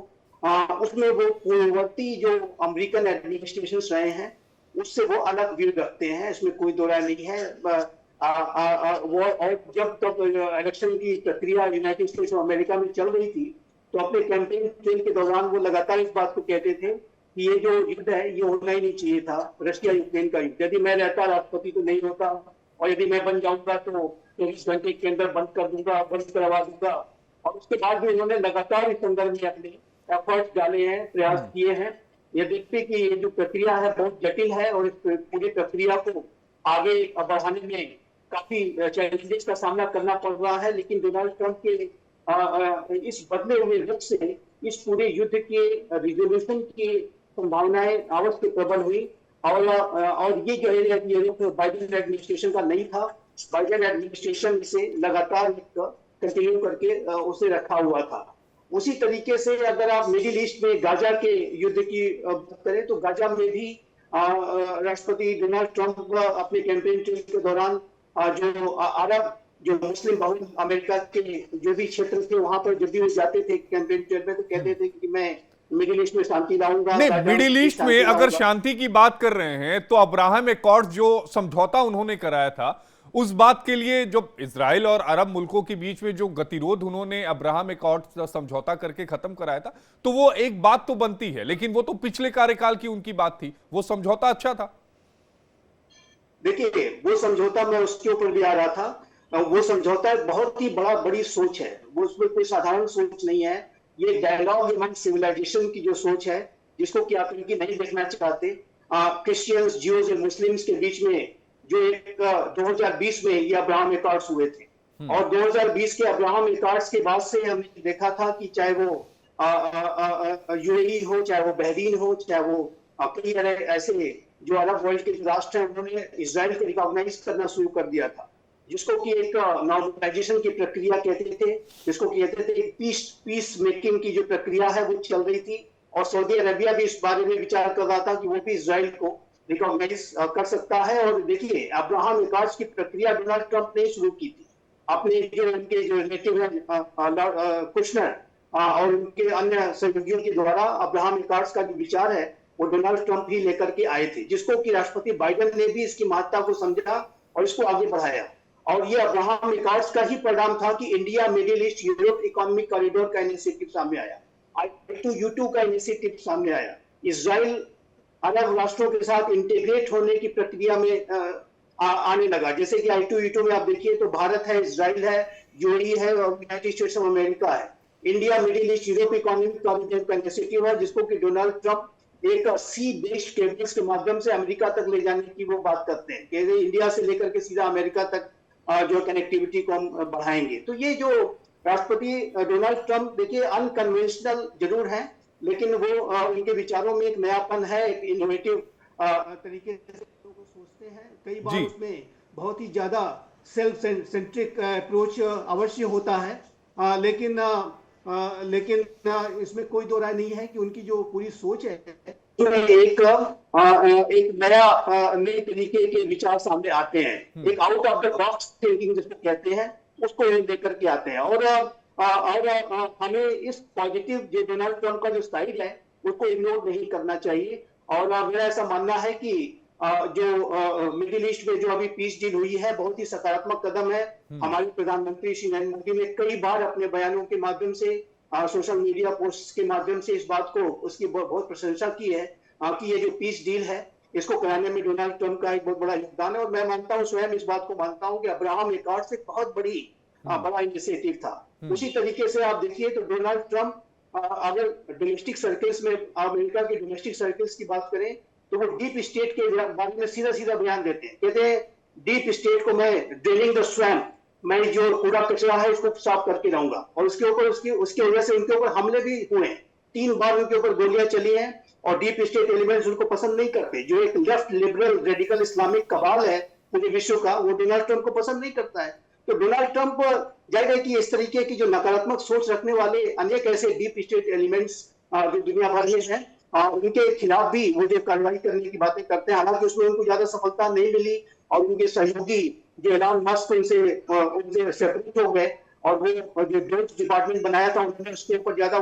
उसमें वो पूर्ववर्ती जो अमेरिकन एडमिनिस्ट्रेशन रहे हैं उससे वो अलग व्यू रखते हैं, इसमें कोई दो राय नहीं है। वो और जब तक इलेक्शन की प्रक्रिया यूनाइटेड स्टेट्स ऑफ अमेरिका में चल रही थी तो अपने कैंपेन ट्रेल के दौरान वो लगातार इस बात को कहते थे कि ये जो युद्ध है ये होना ही नहीं चाहिए था, रशिया यूक्रेन का युद्ध। यदि मैं रहता राष्ट्रपति तो नहीं होता, और यदि मैं बन जाऊंगा तो 24 घंटे के अंदर बंद कर दूंगा, बंद करवा दूंगा। और उसके बाद भी उन्होंने लगातार इस संदर्भ में अपने एफर्ट्स डाले हैं, प्रयास किए हैं। ये देखते कि ये जो प्रक्रिया है बहुत जटिल है, और इस पूरी प्रक्रिया को आगे बढ़ाने में काफी चैलेंजेस का सामना करना पड़ रहा है। लेकिन डोनाल्ड ट्रंप के इस बदले हुए रुख से इस पूरे युद्ध के रिजोल्यूशन की संभावनाएं अवश्य प्रबल हुई। और ये जो है ये रुख बाइडेन एडमिनिस्ट्रेशन का नहीं था, बाइडेन एडमिनिस्ट्रेशन से लगातार कंटिन्यू करके उसे रखा हुआ था। उसी तरीके से अगर आप मिडिल ईस्ट में गाजा के युद्ध की बात करें तो गाजा में भी राष्ट्रपति डोनाल्ड ट्रंप अपने कैंपेन के दौरान जो अरब, जो मुस्लिम बहुल अमेरिका के जो भी क्षेत्र थे वहां पर जब भी वो जाते थे कैंपेन ट्रेल में तो कहते थे कि मैं मिडिल ईस्ट में शांति लाऊंगा। नहीं, मिडिल ईस्ट में अगर शांति की बात कर रहे हैं तो अब्राहम एकॉर्ड जो समझौता उन्होंने कराया था उस बात के लिए, जो इजराइल और अरब मुल्कों के बीच में जो गतिरोध उन्होंने अब्राहम एकॉर्ड समझौता करके खत्म कराया था, तो वो एक बात तो बनती है, लेकिन वो तो पिछले कार्यकाल की उनकी बात थी। वो समझौता अच्छा था। देखिए वो समझौता, मैं उसके ऊपर भी आ रहा था। वो समझौता बहुत ही बड़ी सोच है, वो उसमें कोई साधारण सोच नहीं है। ये डायलॉग अमंग सिविलाइजेशन की जो सोच है, जिसको कि आप इनकी नहीं देखना चाहते। क्रिश्चियंस, ज्यूज और मुस्लिम्स के बीच में जो एक 2020 में ये अब्राहम एकॉर्ड्स हुए थे, और 2020 के अब्राहम एकॉर्ड्स के बाद से हमने देखा था कि चाहे वो यूएई हो, चाहे वो बहरीन हो, चाहे वो कई ऐसे जो अरब वर्ल्ड के राष्ट्र हैं, उन्होंने इजराइल को रिकॉग्नाइज करना शुरू कर दिया था, जिसको कि एक नॉर्मलाइजेशन की प्रक्रिया कहते थे, जिसको कहते थे पीस मेकिंग की जो प्रक्रिया है वो चल रही थी। और सऊदी अरबिया भी इस बारे में विचार कर रहा था कि वो भी इजराइल को रिकॉग्नाइज कर सकता है। और देखिए अब्राहम एकॉर्ड्स की प्रक्रिया डोनाल्ड ट्रंप ने शुरू की थी, अपने जो उनके जो रिलेटिव हैं कुशनर और उनके अन्य सहयोगियों के द्वारा अब्राहम एकॉर्ड्स का जो विचार है वो डोनाल्ड ट्रंप ही लेकर के आए थे, जिसको कि राष्ट्रपति बाइडेन ने भी इसकी महत्ता को समझा और इसको आगे बढ़ाया। और ये अब्राहम एकॉर्ड्स का ही परिणाम था कि India middle east Europe economic corridor का इनिशिएटिव सामने आया, I2U2 का इनिशिएटिव सामने आया, इजराइल अरब राष्ट्रों के साथ इंटीग्रेट होने की प्रक्रिया में आने लगा। जैसे कि I2U2 में आप देखिए तो भारत है, इजराइल है, यूएई है और यूनाइटेड स्टेट्स ऑफ अमेरिका है। India middle east Europe economic corridor का इनिशिएटिव है, जिसको कि डोनाल्ड ट्रंप एक सी बेस्ड केबल्स के माध्यम से अमेरिका तक ले जाने की वो बात करते हैं कि इंडिया से लेकर के सीधा अमेरिका तक जो कनेक्टिविटी को हम बढ़ाएंगे। तो ये जो राष्ट्रपति डोनाल्ड ट्रंप देखिए अनकन्वेंशनल जरूर है, लेकिन वो उनके विचारों में एक नयापन है, एक इनोवेटिव तरीके से लोग सोचते हैं। कई बार जी। उसमें बहुत ही ज्यादा सेल्फ सेंट्रिक अप्रोच अवश्य होता है, लेकिन इसमें कोई दो राय नहीं है कि उनकी जो पूरी सोच है उसमें एक नए तरीके के विचार सामने आते हैं, एक out of the box thinking जिसको कहते हैं, उसको लेकर के आते हैं। और हमें इस पॉजिटिव जो डोनाल्ड ट्रंप का जो स्टाइल है उसको इग्नोर नहीं करना चाहिए। और मेरा ऐसा मानना है कि जो मिडिल ईस्ट में जो अभी पीस डील हुई है बहुत ही सकारात्मक कदम है। हमारे प्रधानमंत्री श्री नरेंद्र मोदी ने कई बार अपने बयानों के माध्यम से, सोशल मीडिया पोस्ट के माध्यम से इस बात को उसकी बहुत प्रशंसा की है कि ये जो पीस डील है इसको कराने में डोनाल्ड ट्रंप का एक बहुत बड़ा योगदान है। और मैं मानता हूँ, स्वयं इस बात को मानता हूँ कि अब्राहम एकॉर्ड्स एक बहुत बड़ा इनिशिएटिव था। उसी तरीके से आप देखिए तो डोनाल्ड ट्रंप अगर डोमेस्टिक सर्कल्स में, अमेरिका के डोमेस्टिक सर्कल्स की बात करें तो वो डीप स्टेट के बारे में सीधा सीधा बयान देते हैं। कहते हैं डीप स्टेट को मैं ड्रिलिंग द स्वैम्प, मैं जो कूड़ा कचरा है उसको साफ करके रहूंगा। और उसके ऊपर उसकी वजह से उनके ऊपर हमले भी हुए हैं, 3 बार उनके ऊपर गोलियां चली हैं। और डीप स्टेट एलिमेंट्स उनको पसंद नहीं करते। जो एक लेफ्ट लिबरल रेडिकल इस्लामिक कबाल है पूरे विश्व का, वो डोनाल्ड ट्रंप को पसंद नहीं करता है। तो डोनाल्ड ट्रंप जाहिर है कि इस तरीके की जो नकारात्मक सोच रखने वाले अनेक ऐसे डीप स्टेट एलिमेंट्स जो दुनिया भर में हैं, उनके खिलाफ भी वो जो कार्रवाई करने की बातें करते हैं। हालांकि उसमें उनको ज्यादा सफलता नहीं मिली और उनके सहयोगी जो एलन मस्क उनसे सेपरेट हो गए और वो जो डिफेंस डिपार्टमेंट बनाया था उन्होंने उसके ऊपर ज्यादा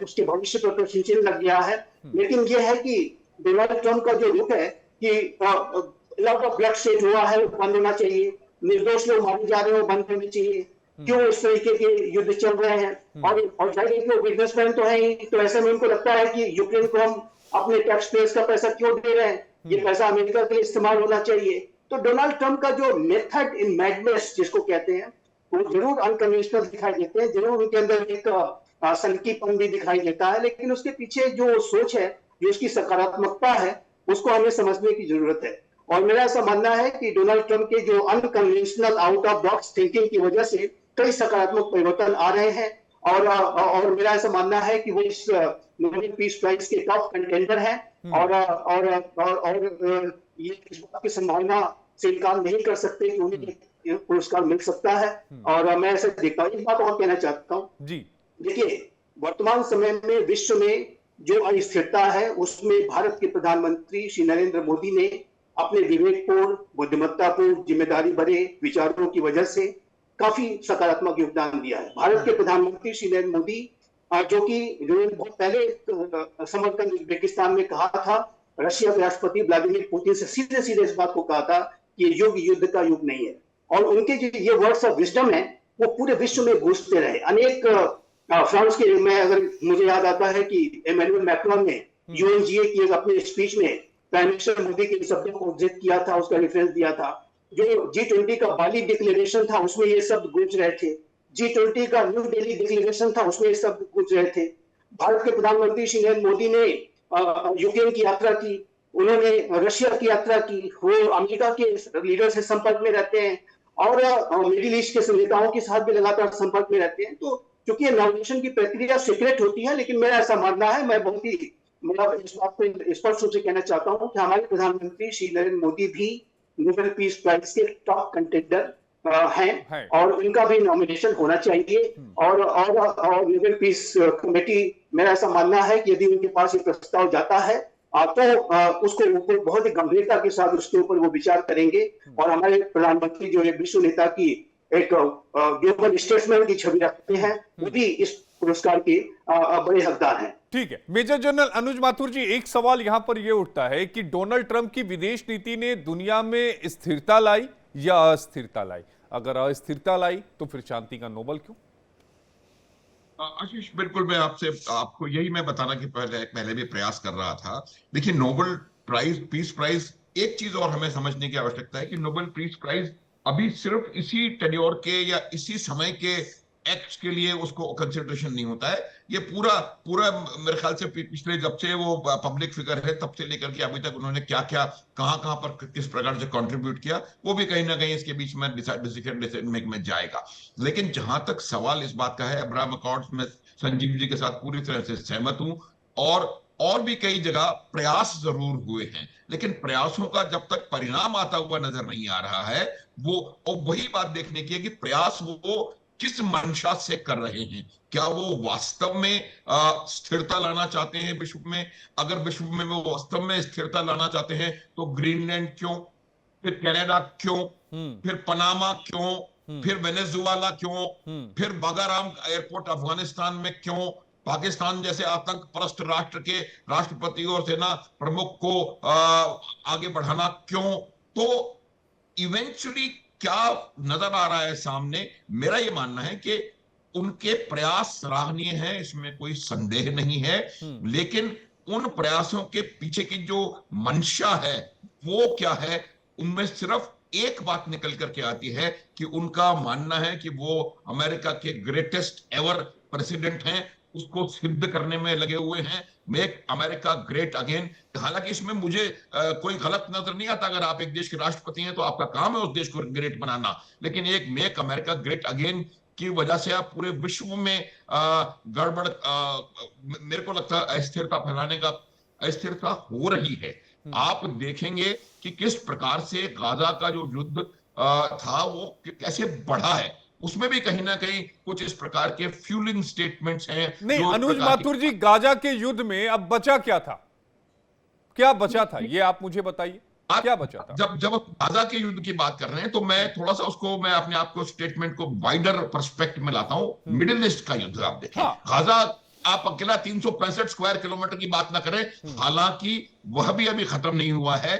उसके भविष्य पर सिंचन लग गया है। लेकिन ये है कि डोनाल्ड ट्रंप का जो रुख है कि लॉट ऑफ ब्लड शेड हुआ है वो बंद होना चाहिए, निर्दोष लोग मारे जा रहे हैं वो बंद होने चाहिए, क्यों इस तरीके के युद्ध चल रहे हैं। और जाहिर है कि वो बिजनेसमैन तो है ही, तो ऐसे में उनको लगता है कि यूक्रेन को हम अपने टैक्स पेयर्स का पैसा क्यों दे रहे हैं, ये पैसा अमेरिका के लिए इस्तेमाल होना चाहिए। तो डोनाल्ड ट्रंप का जो मेथड इन मैडनेस जिसको कहते हैं वो जरूर अनकन्वेंशनल दिखाई देते हैं, जरूर उनके अंदर एक सनकीपन भी दिखाई देता है, लेकिन उसके पीछे जो सोच है, जो उसकी सकारात्मकता है, उसको हमें समझने की जरूरत है। और मेरा ऐसा मानना है कि डोनाल्ड ट्रंप के जो unconventional out of box thinking की वजह से कई सकारात्मक परिवर्तन आ रहे हैं। और मेरा ऐसा मानना है कि वो इस नोबेल पीस प्राइज के टॉप कंटेंडर हैं। और ये इस बात की संभावना से इनकार नहीं कर सकते कि उन्हें ये पुरस्कार मिल सकता है। और मैं ऐसे देखता हूँ। एक बात और कहना चाहता हूँ जी, देखिए वर्तमान समय में विश्व में जो अस्थिरता है उसमें भारत के प्रधानमंत्री श्री नरेंद्र मोदी ने अपने विवेकपूर्ण, बुद्धिमत्तापूर्ण, जिम्मेदारी भरे विचारों की वजह से काफी सकारात्मक योगदान दिया है। भारत के प्रधानमंत्री श्री नरेंद्र मोदी जो बहुत पहले समरकंद उज्बेकिस्तान में कहा था, रशिया के राष्ट्रपति व्लादिमीर पुतिन से सीधे सीधे इस बात को कहा था कि ये युग युद्ध का युग नहीं है। और उनके जो ये वर्ड्स ऑफ विजडम है वो पूरे विश्व में गूंजते रहे। अनेक फ्रांस के में अगर मुझे याद आता है कि इमैनुअल मैक्रोन ने यूएनजीए की एक अपने स्पीच में प्राइम मिनिस्टर मोदी के शब्दों को उद्धृत किया था, उसका रेफरेंस दिया था। जो G20 का बाली डिक्लेरेशन था उसमें ये शब्द गूंज रहे थे। G20 का न्यू दिल्ली डिक्लेरेशन था उसमें ये शब्द गूंज रहे थे। भारत के प्रधानमंत्री श्री नरेंद्र मोदी ने यूक्रेन की यात्रा की, उन्होंने रशिया की यात्रा की, वो अमेरिका के लीडर से संपर्क में रहते हैं और मिडिल ईस्ट के नेताओं के साथ भी लगातार संपर्क में रहते हैं। तो चूंकि नॉमिनेशन की प्रक्रिया सीक्रेट होती है, लेकिन मेरा ऐसा मानना है, मैं बहुत ही इस बात को स्पष्ट रूप से कहना चाहता हूँ कि हमारे प्रधानमंत्री श्री नरेंद्र मोदी भी नोबेल पीस प्राइज के टॉप कंटेंडर हैं और उनका भी नॉमिनेशन होना चाहिए। और नोबेल पीस कमेटी, मेरा ऐसा मानना है कि यदि उनके पास ये प्रस्ताव जाता है तो उसको ऊपर बहुत ही गंभीरता के साथ उसके ऊपर वो विचार करेंगे। और हमारे प्रधानमंत्री जो एक विश्व नेता की एक ग्लोबल स्टेट्समैन की छवि रखते हैं, वो भी इस पुरस्कार के बड़े हकदार हैं। ठीक है मेजर जनरल अनुज माथुर जी, एक सवाल यहां पर यह उठता है कि डोनाल्ड ट्रंप की विदेश नीति ने दुनिया में स्थिरता लाई या अस्थिरता लाई? अगर अस्थिरता लाई तो फिर शांति का नोबेल क्यों? आशीष, बिल्कुल मैं आपको यही मैं बताना कि पहले भी प्रयास कर रहा था। देखिए नोबेल प्राइज, पीस प्राइज, एक चीज और हमें समझने की आवश्यकता है कि नोबेल पीस प्राइज अभी सिर्फ इसी टेन्योर के या इसी समय के एक्ट्स के लिए उसको कंसिडरेशन नहीं होता है। ये पूरा मेरे ख्याल से पिछले जब से वो पब्लिक फिगर है तब से लेकर के अभी तक उन्होंने क्या क्या कहां पर किस प्रकार से कंट्रीब्यूट किया, वो भी कहीं ना कहीं इसके बीच में डिसीजन मेक में जाएगा। लेकिन जहां तक सवाल इस बात का है, अब्राहम अकॉर्ड्स में संजीव जी के साथ पूरी तरह से सहमत हूं। और भी कई जगह प्रयास जरूर हुए हैं, लेकिन प्रयासों का जब तक परिणाम आता हुआ नजर नहीं आ रहा है, वो और वही बात देखने की है कि प्रयास वो किस मंशा से कर रहे हैं। क्या वो वास्तव में स्थिरता लाना चाहते हैं विश्व में? अगर विश्व में वो वास्तव में स्थिरता लाना चाहते हैं तो ग्रीनलैंड क्यों, फिर कनाडा क्यों, फिर पनामा क्यों, फिर वेनेजुएला क्यों, फिर बागाराम एयरपोर्ट अफगानिस्तान में क्यों, पाकिस्तान जैसे आतंक परस्त राष्ट्र के राष्ट्रपति और सेना प्रमुख को आगे बढ़ाना क्यों? तो इवेंचुअली क्या नजर आ रहा है सामने? मेरा ये मानना है कि उनके प्रयास सराहनीय हैं, इसमें कोई संदेह नहीं है, लेकिन उन प्रयासों के पीछे की जो मंशा है वो क्या है, उनमें सिर्फ एक बात निकल करके आती है कि उनका मानना है कि वो अमेरिका के ग्रेटेस्ट एवर प्रेसिडेंट हैं, उसको सिद्ध करने में लगे हुए हैं, मेक अमेरिका ग्रेट अगेन। हालांकि इसमें मुझे कोई गलत नजर नहीं आता, अगर आप एक देश के राष्ट्रपति हैं तो आपका काम है उस देश को ग्रेट बनाना, लेकिन एक मेक अमेरिका ग्रेट अगेन की वजह से आप पूरे विश्व में गड़बड़, मेरे को लगता है अस्थिरता फैलाने का, अस्थिरता हो रही है। आप देखेंगे कि किस प्रकार से गाजा का जो युद्ध था वो कैसे बढ़ा है, उसमें भी कहीं ना कहीं कुछ इस प्रकार के फ्यूलिंग स्टेटमेंट्स हैं। नहीं अनुज माथुर जी, गाजा के युद्ध में अब बचा क्या था? क्या बचा था ये आप मुझे बताइए, क्या बचा था? जब गाजा के युद्ध की बात कर रहे हैं तो मैं थोड़ा सा उसको, मैं अपने आप को स्टेटमेंट को वाइडर पर्सपेक्टिव में लाता हूं। मिडिल ईस्ट का युद्ध आप देखें, गाजा आप अकेला 365 स्क्वायर किलोमीटर की बात ना करें, हालांकि वह भी अभी खत्म नहीं हुआ है।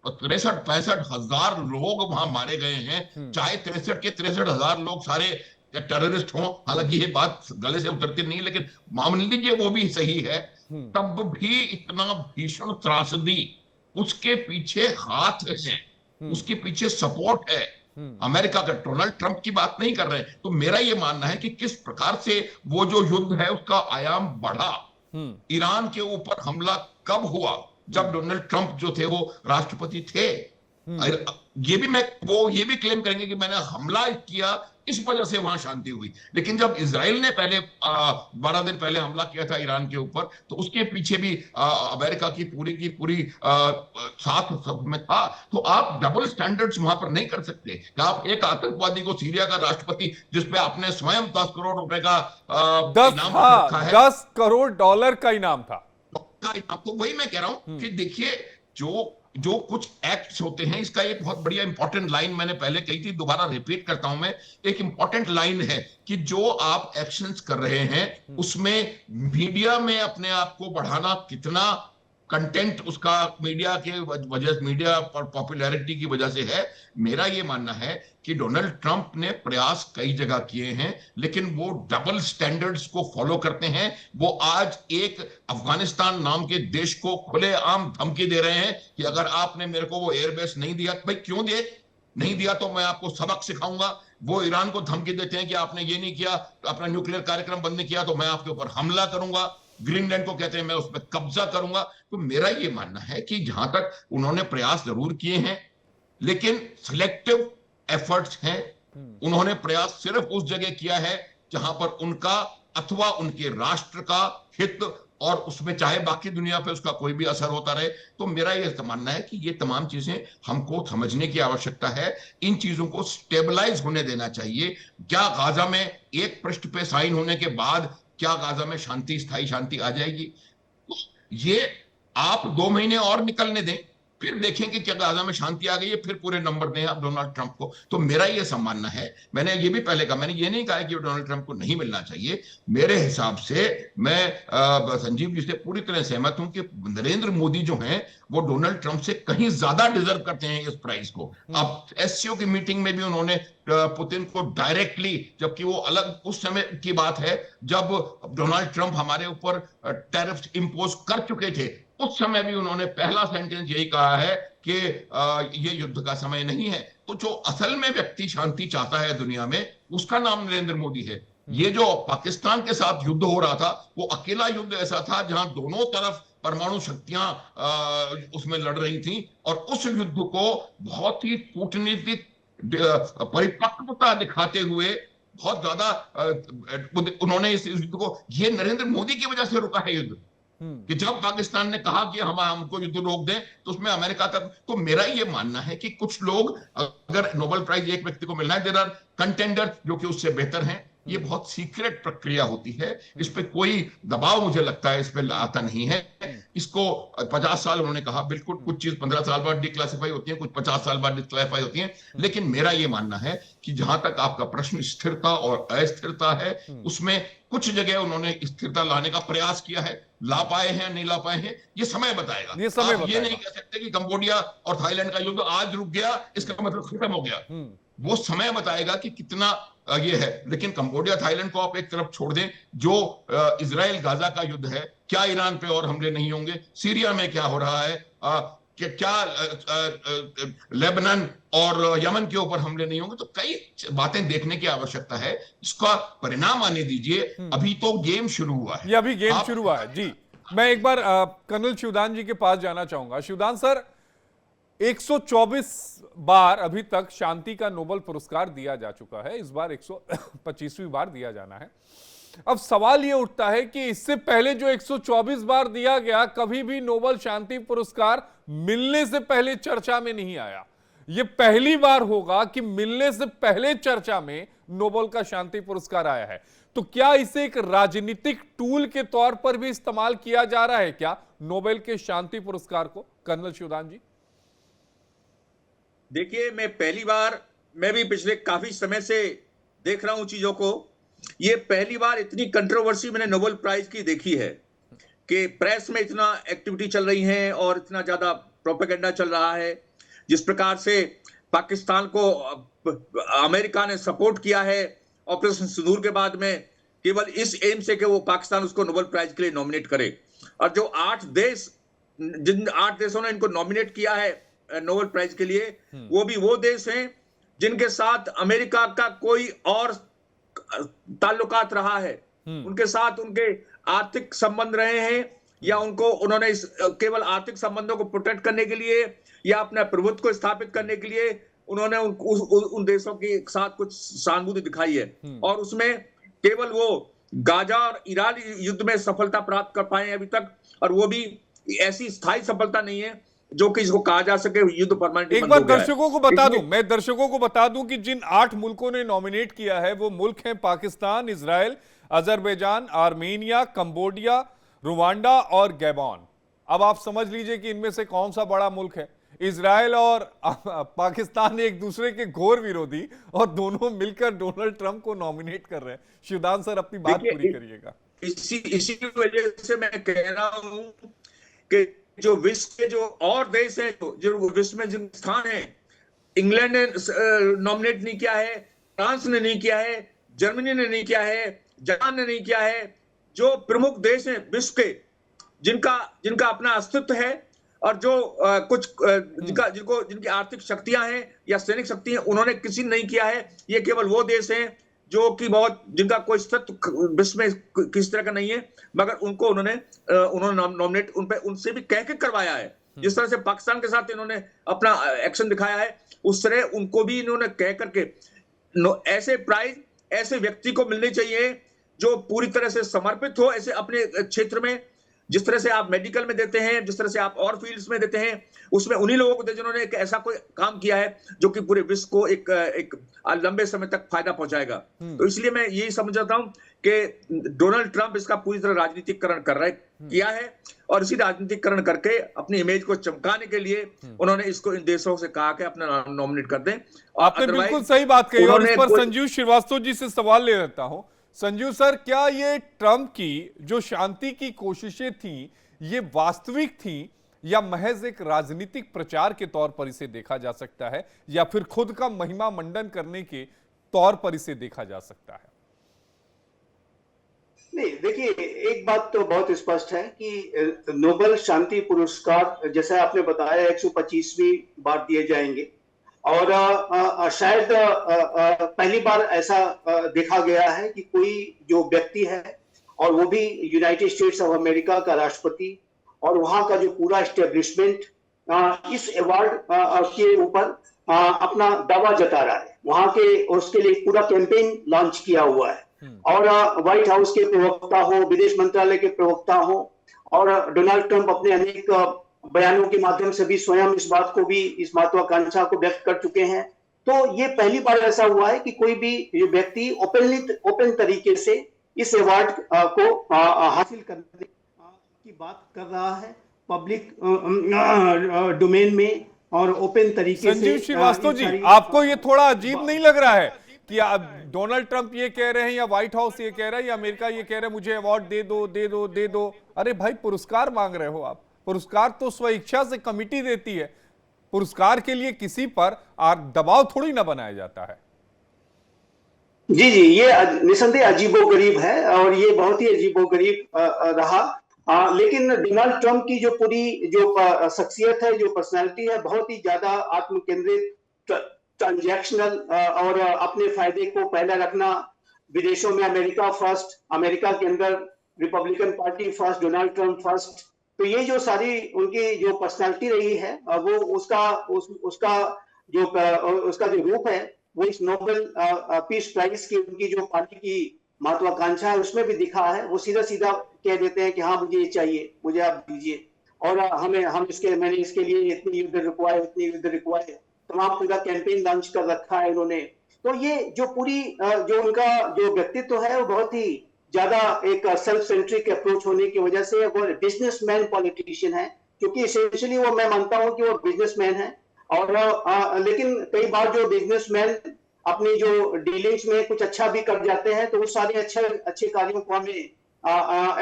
63-65 हजार लोग वहां मारे गए हैं, चाहे 63 के 63,000 लोग सारे टेररिस्ट हों, हालांकि ये बात गले से उतरती नहीं, लेकिन मान लीजिए वो भी सही है, तब भी इतना भीषण त्रासदी, उसके पीछे हाथ है, उसके पीछे सपोर्ट है अमेरिका का। डोनाल्ड ट्रंप की बात नहीं कर रहे। तो मेरा यह मानना है कि किस प्रकार से वो जो युद्ध है उसका आयाम बढ़ा। ईरान के ऊपर हमला कब हुआ? जब डोनाल्ड ट्रंप जो थे वो राष्ट्रपति थे। ये भी क्लेम करेंगे कि मैंने हमला किया, इस वजह से वहां शांति हुई। लेकिन जब इजराइल ने पहले 12 दिन पहले हमला किया था ईरान के ऊपर, तो उसके पीछे भी अमेरिका की पूरी साथ सब में था। तो आप डबल स्टैंडर्ड्स वहां पर नहीं कर सकते कि आप एक आतंकवादी को, सीरिया का राष्ट्रपति जिसपे आपने स्वयं 10 करोड़ रुपए का इनाम रखा है, 10 करोड़ डॉलर का इनाम था। तो वही मैं कह रहा हूं कि देखिए जो कुछ एक्ट्स होते हैं, इसका एक बहुत बढ़िया इंपॉर्टेंट लाइन मैंने पहले कही थी, दोबारा रिपीट करता हूं मैं। एक इंपॉर्टेंट लाइन है कि जो आप एक्शंस कर रहे हैं उसमें मीडिया में अपने आप को बढ़ाना, कितना कंटेंट उसका मीडिया के वजह, मीडिया पर पॉपुलैरिटी की वजह से है। मेरा यह मानना है कि डोनाल्ड ट्रंप ने प्रयास कई जगह किए हैं, लेकिन वो डबल स्टैंडर्ड्स को फॉलो करते हैं। वो आज एक अफगानिस्तान नाम के देश को खुलेआम धमकी दे रहे हैं कि अगर आपने मेरे को वो एयरबेस नहीं दिया, भाई क्यों दिए, नहीं दिया तो मैं आपको सबक सिखाऊंगा। वो ईरान को धमकी देते हैं कि आपने ये नहीं किया, अपना न्यूक्लियर कार्यक्रम बंद नहीं किया तो मैं आपके ऊपर हमला करूंगा। ग्रीनलैंड को कहते हैं मैं उस पर कब्जा करूंगा। तो मेरा ये मानना है कि जहां तक उन्होंने प्रयास जरूर किए हैं, लेकिन सिलेक्टिव एफर्ट्स हैं। उन्होंने प्रयास सिर्फ उस जगह किया है जहां पर उनका अथवा उनके राष्ट्र का हित, और उसमें चाहे बाकी दुनिया पे उसका कोई भी असर होता रहे। तो मेरा यह मानना है कि ये तमाम चीजें हमको समझने की आवश्यकता है। इन चीजों को स्टेबलाइज होने देना चाहिए। क्या गाजा में एक पृष्ठ पे साइन होने के बाद क्या गाजा में शांति, स्थायी शांति आ जाएगी? तो ये आप 2 महीने और निकलने दें, फिर देखें कि क्या गाजा में शांति आ गई है, फिर पूरे नंबर दें आप डोनाल्ड ट्रंप को। तो मेरा ये सम्मानना है। मैंने ये भी पहले कहा, मैंने ये नहीं कहा कि डोनाल्ड ट्रंप को नहीं मिलना चाहिए। मेरे हिसाब से मैं संजीव जी से पूरी तरह सहमत हूं कि नरेंद्र मोदी जो हैं वो डोनाल्ड ट्रंप से कहीं ज्यादा डिजर्व करते हैं इस प्राइज को। अब एससीओ की मीटिंग में भी उन्होंने पुतिन को डायरेक्टली, जबकि वो अलग उस समय की बात है जब डोनाल्ड ट्रंप हमारे ऊपर टैरिफ इंपोज कर चुके थे, उस समय भी उन्होंने पहला सेंटेंस यही कहा है कि ये युद्ध का समय नहीं है। तो जो असल में व्यक्ति शांति चाहता है दुनिया में, उसका नाम नरेंद्र मोदी है। ये जो पाकिस्तान के साथ युद्ध हो रहा था, वो अकेला युद्ध ऐसा था जहां दोनों तरफ परमाणु शक्तियां उसमें लड़ रही थी, और उस युद्ध को बहुत ही कूटनीतिक परिपक्वता दिखाते हुए बहुत ज्यादा उन्होंने इस युद्ध को, ये नरेंद्र मोदी की वजह से रुका है युद्ध। कि जब पाकिस्तान ने कहा कि हम हमको युद्ध रोक दें तो उसमें अमेरिका का, तो मेरा ये मानना है कि कुछ लोग, अगर नोबेल प्राइज एक व्यक्ति को मिलना है, देयर आर कंटेंडर जो कि उससे बेहतर हैं। ये बहुत सीक्रेट प्रक्रिया होती है, इस पे कोई दबाव मुझे लगता है इस पे आता नहीं है। इसको 50 साल उन्होंने कहा, बिल्कुल कुछ चीज 15 साल बाद डिक्लासिफाई होती है, कुछ 50 साल बाद डिक्लासिफाई होती है, लेकिन मेरा ये मानना है कि जहां तक आपका प्रश्न स्थिरता और अस्थिरता है, उसमें कुछ जगह उन्होंने स्थिरता लाने का प्रयास किया है, ला पाए हैं नहीं ला पाए हैं ये समय बताएगा। ये समय आप ये नहीं कह सकते कि कंबोडिया और थाईलैंड का युद्ध आज रुक गया इसका मतलब खत्म हो गया। वो समय बताएगा कि कितना ये है। लेकिन कंबोडिया थाईलैंड को आप एक तरफ छोड़ दें, जो इजराइल गाजा का युद्ध है, क्या ईरान पे और हमले नहीं होंगे? सीरिया में क्या हो रहा है? क्या लेबनान और यमन के ऊपर हमले नहीं होंगे? तो कई बातें देखने की आवश्यकता है, इसका परिणाम आने दीजिए। अभी तो गेम शुरू हुआ है, ये अभी गेम शुरू हुआ है जी। मैं एक बार कर्नल शिवदान जी के पास जाना चाहूंगा। शिवदान सर, 124 बार अभी तक शांति का नोबेल पुरस्कार दिया जा चुका है, इस बार 125वीं बार दिया जाना है। अब सवाल यह उठता है कि इससे पहले जो 124 बार दिया गया, कभी भी नोबेल शांति पुरस्कार मिलने से पहले चर्चा में नहीं आया। यह पहली बार होगा कि मिलने से पहले चर्चा में नोबेल का शांति पुरस्कार आया है। तो क्या इसे एक राजनीतिक टूल के तौर पर भी इस्तेमाल किया जा रहा है क्या, नोबेल के शांति पुरस्कार को, कर्नल शिवदान जी? देखिए, मैं भी पिछले काफी समय से देख रहा हूं चीजों को। ये पहली बार इतनी कंट्रोवर्सी मैंने नोबेल प्राइज की देखी है कि प्रेस में इतना एक्टिविटी चल रही है और इतना ज्यादा प्रोपेगेंडा चल रहा है। जिस प्रकार से पाकिस्तान को अमेरिका ने सपोर्ट किया है ऑपरेशन सिंदूर के बाद में, केवल इस एम से कि वो पाकिस्तान उसको नोबेल प्राइज के लिए नॉमिनेट करे। और जो जिन 8 देशों ने इनको नॉमिनेट किया है नोबेल प्राइज के लिए, वो भी वो देश हैं जिनके साथ अमेरिका का कोई और ताल्लुकात रहा है, उनके साथ उनके आर्थिक संबंध रहे हैं, या उन्होंने केवल आर्थिक संबंधों को प्रोटेक्ट करने के लिए या अपने प्रभुत्व को स्थापित करने के लिए उन्होंने उन देशों के साथ कुछ सहानुभूति दिखाई है। और उसमें केवल वो गाजा और ईरान युद्ध में सफलता प्राप्त कर पाए अभी तक, और वो भी ऐसी स्थायी सफलता नहीं है जो कि इसको कहा जा सके युद्ध परमानेंटली। एक बार दर्शकों को बता दूं, मैं दर्शकों को बता दूं कि जिन 8 मुल्कों ने नॉमिनेट किया है वो मुल्क हैं Pakistan, Israel, Azerbaijan, Armenia, Cambodia, Rwanda और गैबॉन। अब आप समझ लीजिए कि इनमें से कौन सा बड़ा मुल्क है। इजराइल और पाकिस्तान एक दूसरे के घोर विरोधी, और दोनों मिलकर डोनाल्ड ट्रंप को नॉमिनेट कर रहे हैं। शिवदान सर, अपनी बात पूरी करिएगा। इसी वजह से मैं कह रहा हूं कि जो विश्व के जो और देश हैं, जो विश्व में जिन स्थान है, इंग्लैंड ने नॉमिनेट नहीं किया है, फ्रांस ने नहीं किया है, जर्मनी ने नहीं किया है, जापान ने नहीं किया है। जो प्रमुख देश हैं विश्व के, जिनका अपना अस्तित्व है और जो जिनकी आर्थिक शक्तियां हैं या सैनिक शक्ति हैं, उन्होंने किसी ने नहीं किया है। ये केवल वो देश हैं जो कि जिनका कोई अस्तित्व विश्व में किसी तरह का नहीं है, मगर उन्होंने नॉमिनेट उनसे भी कह के करवाया है। जिस तरह से पाकिस्तान के साथ इन्होंने अपना एक्शन दिखाया है, उस तरह उनको भी इन्होंने कह करके ऐसे प्राइज ऐसे व्यक्ति को मिलने चाहिए जो पूरी तरह से समर्पित हो ऐसे अपने क्षेत्र में। जिस तरह से आप मेडिकल में देते हैं, जिस तरह से आप और फील्ड्स में देते हैं, उसमें उन्हीं लोगों को दे जिन्होंने एक ऐसा कोई काम किया है जो कि पूरे विश्व को एक लंबे समय तक फायदा पहुंचाएगा। तो इसलिए मैं यही समझता हूं कि डोनाल्ड ट्रंप इसका पूरी तरह राजनीतिकरण किया है, और इसी राजनीतिकरण करके अपनी इमेज को चमकाने के लिए उन्होंने इसको इन देशों से कहा कि अपना नॉमिनेट कर दें। आपने बिल्कुल सही बात कही, और इस पर संजीव श्रीवास्तव जी से सवाल ले लेता हूं। संजीव सर, क्या ये ट्रंप की जो शांति की कोशिशें थी, ये वास्तविक थी या महज एक राजनीतिक प्रचार के तौर पर इसे देखा जा सकता है, या फिर खुद का महिमा मंडन करने के तौर पर इसे देखा जा सकता है? नहीं, देखिए, एक बात तो बहुत स्पष्ट है कि नोबेल शांति पुरस्कार, जैसा आपने बताया, 125वीं बार दिए जाएंगे, और शायद पहली बार ऐसा देखा गया है कि कोई जो व्यक्ति है, और वो भी यूनाइटेड स्टेट्स ऑफ अमेरिका का राष्ट्रपति, और वहां का जो पूरा एस्टेब्लिशमेंट इस अवार्ड के ऊपर अपना दावा जता रहा है। वहां के उसके लिए पूरा कैंपेन लॉन्च किया हुआ है, और व्हाइट हाउस के प्रवक्ता हो, विदेश मंत्रालय के प्रवक्ता हो, और डोनाल्ड ट्रंप अपने अनेक बयानों के माध्यम से भी स्वयं इस बात को भी, इस महत्वाकांक्षा को व्यक्त कर चुके हैं। तो ये पहली बार ऐसा हुआ है कि कोई भी व्यक्ति ओपन तरीके से इस अवार्ड को हासिल करने की बात कर रहा है पब्लिक डोमेन में और ओपन तरीके से। संजीव श्रीवास्तव जी, आपको ये थोड़ा अजीब नहीं लग रहा है कि आप डोनाल्ड ट्रंप ये कह रहे हैं या व्हाइट हाउस ये कह रहा है या अमेरिका ये कह रहा है मुझे अवार्ड दे दो दे दो दे दो? अरे भाई, पुरस्कार मांग रहे हो आप। पुरस्कार तो स्वेच्छा से कमिटी देती है। पुरस्कार के लिए किसी पर दबाव थोड़ी ना बनाया जाता है। जी जी, ये निसंदेह अजीबोगरीब है और ये बहुत ही अजीबोगरीब रहा। लेकिन डोनाल्ड ट्रंप की जो पूरी जो शख्सियत है, जो पर्सनालिटी है, बहुत ही ज्यादा आत्मकेंद्रित, ट्रांजैक्शनल और अपने फायदे को पहले रखना, विदेशों में अमेरिका फर्स्ट, अमेरिका के अंदर Republican party first, Donald Trump first. तो ये जो सारी उनकी जो पर्सनालिटी रही है वो उसका जो रूप है वो इस नोबेल पीस प्राइज की उनकी जो पार्टी की महत्वाकांक्षा है उसमें भी दिखा है। वो सीधा सीधा कह देते हैं कि हाँ मुझे ये चाहिए, मुझे आप दीजिए और मैंने इसके लिए इतनी युद्ध रुकवाए, तमाम पूरा कैंपेन लॉन्च कर रखा है इन्होंने। तो ये जो पूरी जो उनका जो व्यक्तित्व है वो बहुत ही ज्यादा एक सेल्फ सेंट्रिक अप्रोच होने की वजह से वो बिजनेसमैन पॉलिटिशियन है, क्योंकि एसेंशियली वो, मैं मानता हूं कि वो बिजनेसमैन है। और लेकिन कई बार जो बिजनेसमैन अपनी जो डीलिंग्स में कुछ अच्छा भी कर जाते हैं तो वो सारे अच्छे कार्यों को हमें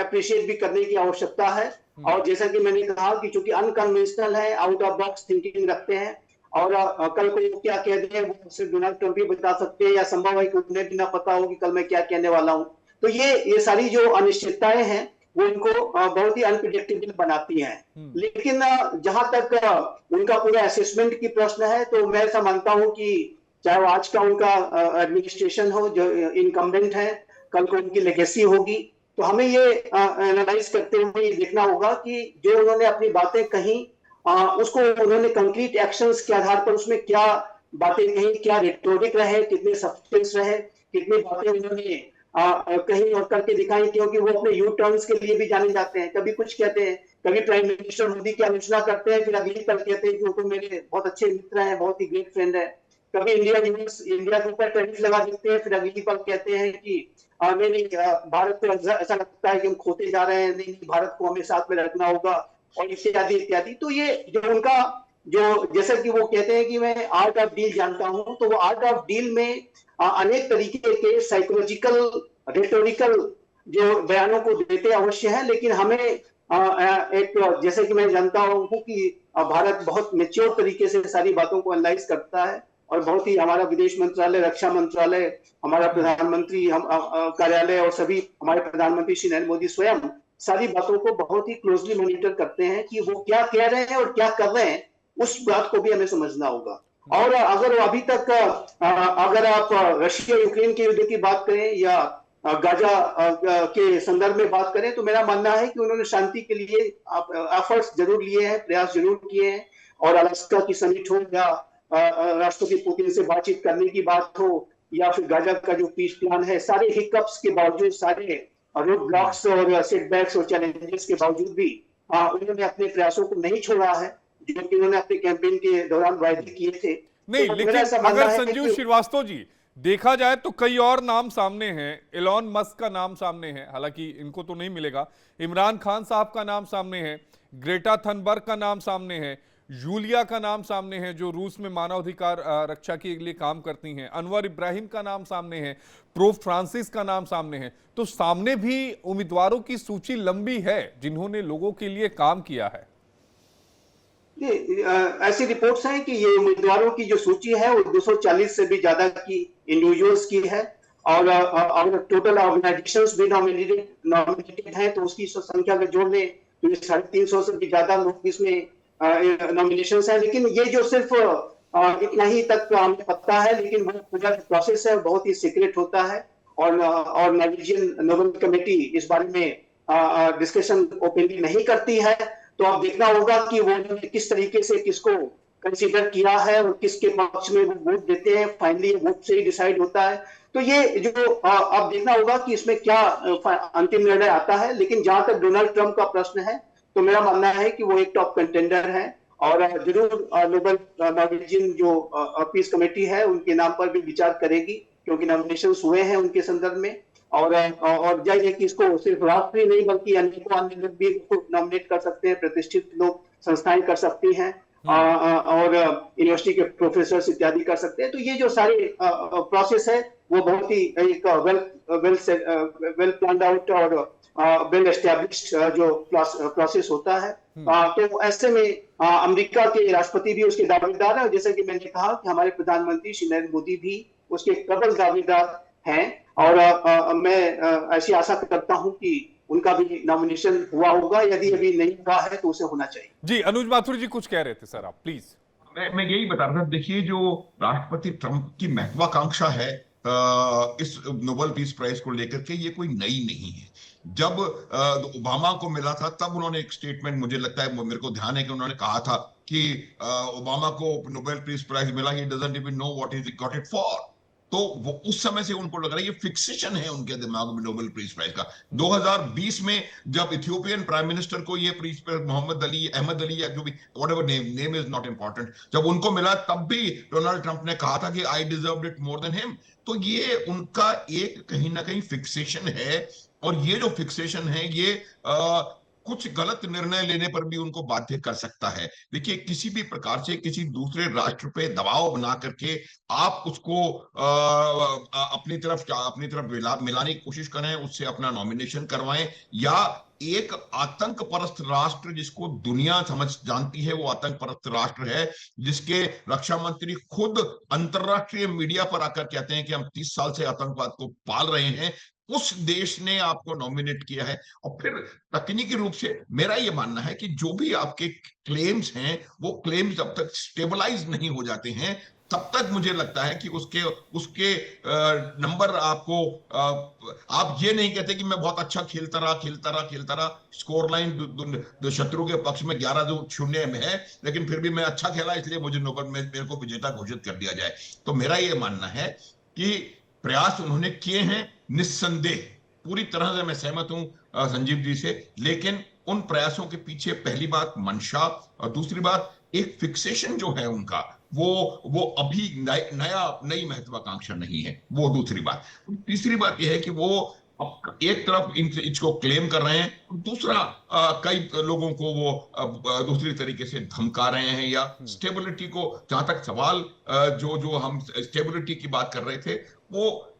अप्रिशिएट भी करने की आवश्यकता है। और जैसा कि मैंने कहा कि चूंकि अनकन्वेंशनल है, आउट ऑफ बॉक्स थिंकिंग रखते हैं और कल को क्या कह दें वो सिर्फ डोनाल्ड ट्रंप ही बता सकते हैं, या संभव है कि उन्हें भी ना पता हो कि कल मैं क्या कहने वाला हूं। तो ये सारी जो अनिश्चितताएं हैं वो इनको बहुत ही अनप्रिडिक्टेबल बनाती हैं। लेकिन जहां तक उनका पूरा असेसमेंट की प्रश्न है तो मैं ऐसा मानता हूं कि चाहे वो आज का उनका एडमिनिस्ट्रेशन हो जो इनकम्बेंट है, कल को उनकी लेगेसी होगी, तो हमें ये एनालाइज करते हुए ये देखना होगा कि जो उन्होंने अपनी बातें कही उसको उन्होंने कंक्रीट एक्शंस के आधार पर उसमें क्या बातें कही, क्या रिटोरिक रहे, कितने सब्सटेंस रहे, कितनी बातें उन्होंने कहीं और करके दिखाई। क्योंकि वो अपने यू टर्न्स के लिए भी जाने जाते हैं, कभी कुछ कहते हैं, कभी प्राइम मिनिस्टर मोदी की आलोचना करते हैं, फिर अगली पल कहते हैं कि वो तो मेरे बहुत अच्छे मित्र हैं, बहुत ही ग्रेट फ्रेंड है। कभी इंडिया के ऊपर टैरिफ लगा देते हैं, फिर अगली पल कहते हैं कि नहीं भारत को ऐसा लगता है कि हम खोते जा रहे हैं, नहीं भारत को हमें साथ में रखना होगा, और इत्यादि इत्यादि। तो ये जो उनका जो जैसा कि वो कहते हैं कि मैं आर्ट ऑफ डील जानता हूं, तो वो आर्ट ऑफ डील में अनेक तरीके के साइकोलॉजिकल रेटोरिकल जो बयानों को देते अवश्य है, लेकिन हमें एक जैसे कि मैं जानता हूं कि भारत बहुत मेच्योर तरीके से सारी बातों को एनालाइज करता है और बहुत ही हमारा विदेश मंत्रालय, रक्षा मंत्रालय, हमारा प्रधानमंत्री कार्यालय और सभी हमारे प्रधानमंत्री श्री नरेंद्र मोदी स्वयं सारी बातों को बहुत ही क्लोजली मॉनिटर करते हैं कि वो क्या कह रहे हैं और क्या कर रहे हैं, उस बात को भी हमें समझना होगा। और अगर अभी तक अगर आप रशिया यूक्रेन के युद्ध की बात करें या गाजा के संदर्भ में बात करें, तो मेरा मानना है कि उन्होंने शांति के लिए एफर्ट्स जरूर लिए हैं, प्रयास जरूर किए हैं। और अलास्का की समिट हो या राष्ट्रपति पुतिन से बातचीत करने की बात हो या फिर गाजा का जो पीस प्लान है, सारे हिकअप्स के बावजूद, सारे रोड ब्लॉक्स और सेटबैक्स और चैलेंजेस के बावजूद भी उन्होंने अपने प्रयासों को नहीं छोड़ा है जो कि उन्होंने अपने कैंपेन के दौरान वायदे किए थे। नहीं, तो लेकिन अगर संजीव श्रीवास्तव जी देखा जाए तो कई और नाम सामने हैं। एलॉन मस्क का नाम सामने है, हालांकि इनको तो नहीं मिलेगा। इमरान खान साहब का नाम सामने है, ग्रेटा थनबर्ग का नाम सामने है, यूलिया का नाम सामने है जो रूस में मानवाधिकार रक्षा के लिए काम करती हैं, अनवर इब्राहिम का नाम सामने है, पोप फ्रांसिस का नाम सामने है। तो सामने भी उम्मीदवारों की सूची लंबी है जिन्होंने लोगों के लिए काम किया है। ऐसी रिपोर्ट्स हैं कि ये उम्मीदवारों की जो सूची है वो 240 से भी ज्यादा की इंडिविजुअल्स की है और टोटल ऑर्गेनाइजेशंस भी नॉमिनेटेड हैं, तो उसकी संख्या को जोड़ लें तो 350 से भी ज्यादा लोग इसमें नॉमिनेशंस हैं। लेकिन ये जो सिर्फ इतना ही तक हमें पता है, लेकिन वो पूरा प्रोसेस है बहुत ही सीक्रेट होता है और नॉर्वेजियन नोबेल कमेटी इस बारे में डिस्कशन ओपनली नहीं करती है। तो आप देखना होगा कि वो किस तरीके से किसको कंसीडर किया है और किसके पक्ष में वो वोट देते हैं। फाइनली वोट से ही डिसाइड होता है। तो ये जो अब देखना होगा कि इसमें क्या अंतिम निर्णय आता है। लेकिन जहां तक डोनाल्ड ट्रंप का प्रश्न है, तो मेरा मानना है कि वो एक टॉप कंटेंडर है और जरूर नोबेल नॉर्वेजियन जो पीस कमेटी है उनके नाम पर भी विचार करेगी, क्योंकि नॉमिनेशन हुए हैं उनके संदर्भ में। और जाहिर है कि इसको सिर्फ राष्ट्र ही नहीं बल्कि अनेकों अन्य लोग भी इसको नॉमिनेट कर सकते हैं, प्रतिष्ठित लोग, संस्थाएं कर सकती हैं और यूनिवर्सिटी के प्रोफेसर इत्यादि कर सकते हैं। तो ये जो सारे प्रोसेस है वो बहुत ही एक वेल प्लान्ड आउट और वेल एस्टेब्लिश्ड जो प्रोसेस होता है। तो ऐसे में अमेरिका के राष्ट्रपति भी उसके दावेदार है, और जैसे कि मैंने कहा कि हमारे प्रधानमंत्री श्री नरेंद्र मोदी भी उसके प्रबल दावेदार हैं। और मैं ऐसी आशा करता हूं कि उनका भी नॉमिनेशन हुआ होगा, यदि अभी नहीं हुआ है तो उसे होना चाहिए। जी अनुज माथुर जी कुछ कह रहे थे सर, आप प्लीज। मैं यही बता रहा था, देखिए जो राष्ट्रपति ट्रंप की महत्वाकांक्षा है इस नोबेल पीस प्राइज को लेकर के, ये कोई नई नहीं है। जब ओबामा को मिला था तब उन्होंने एक स्टेटमेंट, मुझे लगता है, मेरे को ध्यान है कि उन्होंने कहा था कि ओबामा को नोबेल पीस प्राइज मिला, he doesn't even know what he got it for. तो वो उस समय से उनको लग रहा है ये फिक्सेशन है उनके दिमाग में नोबेल पीस प्राइज का। 2020 में जब इथियोपियन प्राइम मिनिस्टर को ये पीस प्राइज अहमद अली या जो भी whatever name is not important, जब उनको मिला तब भी डोनाल्ड ट्रंप ने कहा था कि I deserved it more than him. तो ये उनका एक कहीं ना कहीं फिक्सेशन है, और ये जो फिक्सेशन है ये कुछ गलत निर्णय लेने पर भी उनको बाध्य कर सकता है। देखिए किसी भी प्रकार से किसी दूसरे राष्ट्र पे दबाव बना करके आप उसको अपनी तरफ मिलाने की कोशिश करें, उससे अपना नॉमिनेशन करवाएं, या एक आतंक परस्त राष्ट्र जिसको दुनिया जानती है, वो आतंक परस्त राष्ट्र है जिसके रक्षा मंत्री खुद अंतरराष्ट्रीय मीडिया पर आकर कहते हैं कि हम 30 साल से आतंकवाद को पाल रहे हैं, उस देश ने आपको नॉमिनेट किया है। और फिर तकनीकी रूप से मेरा यह मानना है कि जो भी आपके क्लेम्स हैं वो क्लेम्स जब तक स्टेबलाइज नहीं हो जाते हैं तब तक मुझे लगता है कि उसके नंबर आपको आप ये नहीं कहते कि मैं बहुत अच्छा खेलता रहा, स्कोर लाइन शत्रु के पक्ष में 11-0 में है, लेकिन फिर भी मैं अच्छा खेला इसलिए मुझे नोबेल में मेरे को विजेता घोषित कर दिया जाए। तो मेरा ये मानना है कि प्रयास उन्होंने किए हैं, निस्संदेह पूरी तरह से मैं सहमत हूं संजीव जी से, लेकिन उन प्रयासों के पीछे पहली बात मंशा, और दूसरी बात एक फिक्सेशन जो है उनका, वो अभी नई महत्वाकांक्षा नहीं है, वो दूसरी बात। तीसरी बात यह है कि वो एक तरफ इसको क्लेम कर रहे हैं, दूसरा कई लोगों को वो दूसरी तरीके से धमका रहे हैं, या स्टेबिलिटी को, जहां तक सवाल जो हम स्टेबिलिटी की बात कर रहे थे, वो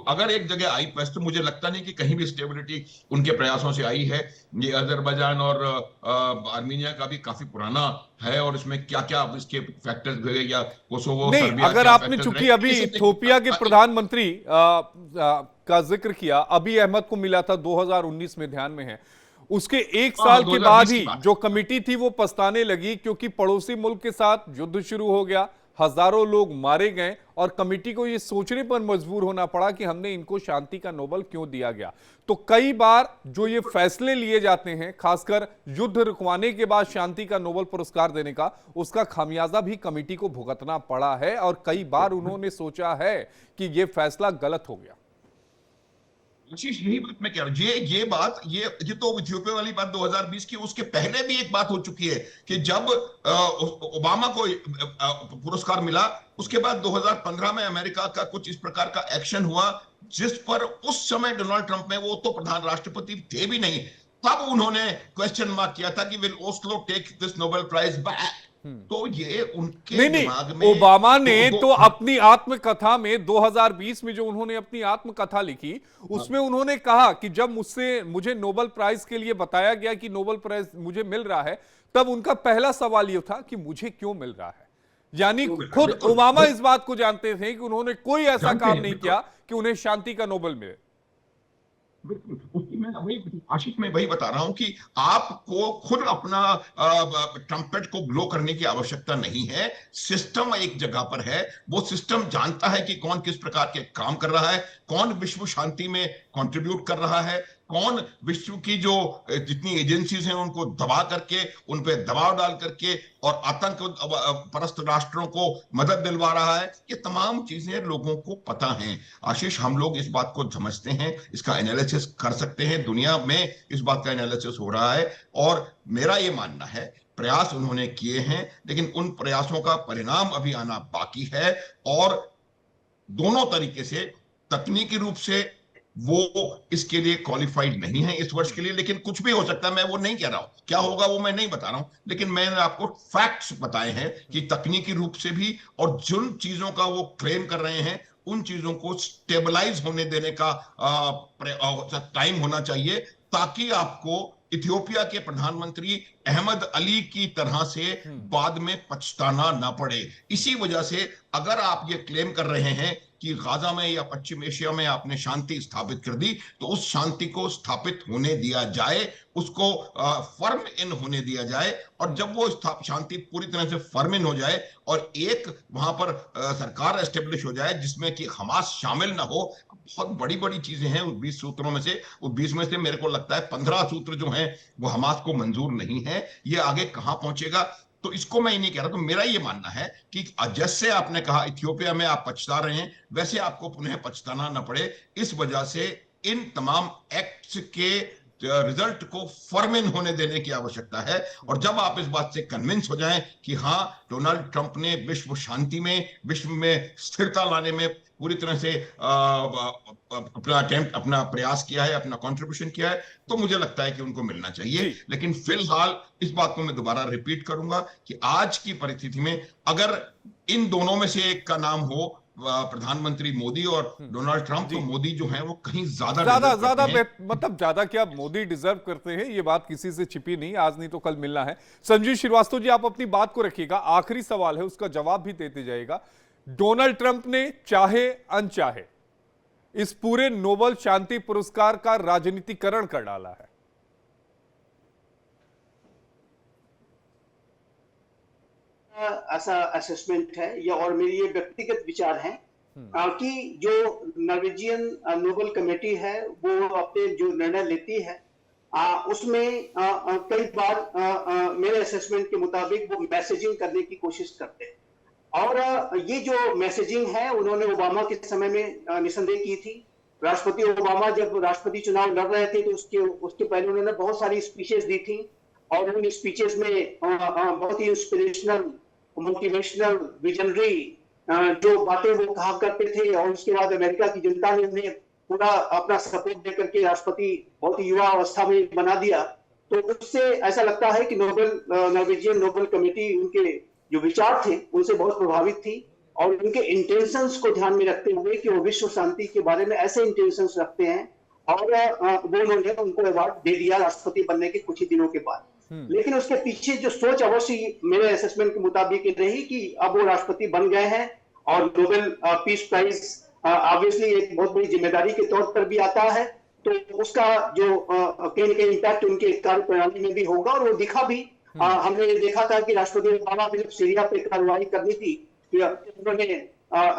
अगर एक जगह आई तो मुझे लगता नहीं कि कहीं भी स्टेबिलिटी उनके प्रयासों से आई है। ये अजरबैजान और आर्मीनिया का भी काफी पुराना है, और इसमें क्या क्या इसके फैक्टर्स या कोसोवो, नहीं, सर्बिया, अगर आपने चूंकि अभी इथियोपिया के प्रधानमंत्री का जिक्र किया, अभी अहमद को मिला था 2019 में, ध्यान में है, उसके एक साल के बाद ही जो कमेटी थी वो पछताने लगी, क्योंकि पड़ोसी मुल्क के साथ युद्ध शुरू हो गया, हजारों लोग मारे गए, और कमेटी को यह सोचने पर मजबूर होना पड़ा कि हमने इनको शांति का नोबेल क्यों दिया गया। तो कई बार जो ये फैसले लिए जाते हैं, खासकर युद्ध रुकवाने के बाद शांति का नोबेल पुरस्कार देने का, उसका खामियाजा भी कमेटी को भुगतना पड़ा है, और कई बार उन्होंने सोचा है कि यह फैसला गलत हो गया। यही बात मैं कह रहा हूं। ये तो इथियोपिया वाली बात 2020 की, उसके पहले भी एक बात हो चुकी है कि जब ओबामा को पुरस्कार मिला, उसके बाद 2015 में अमेरिका का कुछ इस प्रकार का एक्शन हुआ, जिस पर उस समय डोनाल्ड ट्रंप में, वो तो प्रधान राष्ट्रपति थे भी नहीं, तब उन्होंने क्वेश्चन मार्क किया था कि will Oslo take this Nobel prize back. तो ये उनके दिमाग में, ओबामा ने तो अपनी आत्मकथा में 2020 में जो उन्होंने अपनी आत्मकथा लिखी, उसमें उन्होंने कहा कि जब मुझे नोबेल प्राइज के लिए बताया गया कि नोबेल प्राइज मुझे मिल रहा है, तब उनका पहला सवाल यह था कि मुझे क्यों मिल रहा है। यानी खुद ओबामा इस बात को जानते थे कि उन्होंने कोई ऐसा काम नहीं किया कि उन्हें शांति का नोबेल मिले। आशिक मैं वही बता रहा हूं कि आपको खुद अपना ट्रम्पेट को ब्लो करने की आवश्यकता नहीं है। सिस्टम एक जगह पर है, वो सिस्टम जानता है कि कौन किस प्रकार के काम कर रहा है, कौन विश्व शांति में कंट्रीब्यूट कर रहा है। कौन विश्व की जो जितनी एजेंसीज हैं उनको दबा करके, उन पे दबाव डाल करके और आतंक परस्त राष्ट्रों को मदद दिलवा रहा है, ये तमाम चीजें लोगों को पता हैं। आशीष, हम लोग इस बात को समझते हैं, इसका एनालिसिस कर सकते हैं, दुनिया में इस बात का एनालिसिस हो रहा है, और मेरा ये मानना है प्रयास उन्होंने किए हैं, लेकिन उन प्रयासों का परिणाम अभी आना बाकी है। और दोनों तरीके से, तकनीकी रूप से वो इसके लिए क्वालिफाइड नहीं है इस वर्ष के लिए, लेकिन कुछ भी हो सकता है, मैं वो नहीं कह रहा हूं, क्या होगा वो मैं नहीं बता रहा हूं, लेकिन मैंने आपको फैक्ट्स बताए हैं कि तकनीकी रूप से भी, और जिन चीजों का वो क्लेम कर रहे हैं उन चीजों को स्टेबलाइज होने देने का टाइम होना चाहिए, ताकि आपको इथियोपिया के प्रधानमंत्री अहमद अली की तरह से बाद में पछताना ना पड़े। इसी वजह से अगर आप ये क्लेम कर रहे हैं कि गाजा में या पश्चिम एशिया में आपने शांति स्थापित कर दी, तो उस शांति को स्थापित होने दिया जाए, उसको फर्म इन होने दिया जाए, और जब वो शांति पूरी तरह से फर्म इन हो जाए और एक वहां पर सरकार एस्टेब्लिश हो जाए जिसमें कि हमास शामिल ना हो, बहुत बड़ी बड़ी चीजें हैं उस 20 सूत्रों में से। उस 20 में से मेरे को लगता है 15 सूत्र जो हैं वो हमास को मंजूर नहीं है। ये आगे कहां पहुंचेगा, तो इसको मैं नहीं कह रहा। तो मेरा ये मानना है कि जैसे आपने कहा इथियोपिया में आप पछता रहे हैं, वैसे आपको पुनः पछताना न पड़े। इस वजह से इन तमाम एक्ट्स के रिजल्ट को फर्म इन होने देने की आवश्यकता है। और जब आप इस बात से कन्विंस हो जाएं कि हाँ, डोनाल्ड ट्रंप ने विश्व शांति में, विश्व में स्थिरता लाने में पूरी तरह से अपना प्रयास किया है, अपना कंट्रीब्यूशन किया है, तो मुझे लगता है कि उनको मिलना चाहिए। लेकिन फिलहाल इस बात को मैं दोबारा रिपीट करूंगा कि आज की परिस्थिति में अगर इन दोनों में से एक का नाम हो, प्रधानमंत्री मोदी और डोनाल्ड ट्रंप, तो मोदी जो है वो कहीं ज्यादा मतलब ज्यादा क्या मोदी डिजर्व करते हैं, ये बात किसी से छिपी नहीं, आज नहीं तो कल मिलना है। संजीव श्रीवास्तव जी, आप अपनी बात को रखिएगा, आखिरी सवाल है, उसका जवाब भी देते जाइएगा। डोनाल्ड ट्रंप ने चाहे अनचाहे इस पूरे नोबेल शांति पुरस्कार का राजनीतिकरण कर डाला है। ऐसा असेसमेंट है या और मेरी ये व्यक्तिगत विचार है कि जो नॉर्वेजियन नोबेल कमेटी है वो अपने जो निर्णय लेती है उसमें कई बार मेरे असेसमेंट के मुताबिक वो मैसेजिंग करने की कोशिश करते हैं। और ये जो मैसेजिंग है उन्होंने ओबामा के समय में निसंदेह की थी। राष्ट्रपति ओबामा जब राष्ट्रपति चुनाव लड़ रहे थे तो उसके पहले उन्होंने बहुत सारी स्पीचेस दी थी, और उन स्पीचेस में बहुत ही इंस्पिरेशनल, मोटिवेशनल, विजनरी जो बातें वो कहा करते थे। और उसके बाद अमेरिका की जनता ने उन्हें पूरा अपना सपोर्ट देकर के राष्ट्रपति बहुत ही युवा अवस्था में बना दिया। तो उससे ऐसा लगता है कि नॉर्वेजियन नोबेल कमेटी उनके जो विचार थे उनसे बहुत प्रभावित थी, और उनके इंटेंशंस को ध्यान में रखते हुए कि वो विश्व शांति के बारे में ऐसे इंटेंशंस रखते हैं, और वो उन्होंने उनको अवार्ड दे दिया राष्ट्रपति बनने के कुछ ही दिनों के बाद। लेकिन उसके पीछे जो सोच अवश्य मेरे असेसमेंट के मुताबिक रही कि अब वो राष्ट्रपति बन गए हैं, और नोबेल पीस प्राइज ऑब्वियसली एक बहुत बड़ी जिम्मेदारी के तौर पर भी आता है, तो उसका जो कहीं न कहीं इम्पैक्ट उनके कार्य प्रणाली में भी होगा, और वो दिखा भी। हमने देखा था कि राष्ट्रपति ओबामा ने जब सीरिया पे कार्रवाई करनी थी, उन्होंने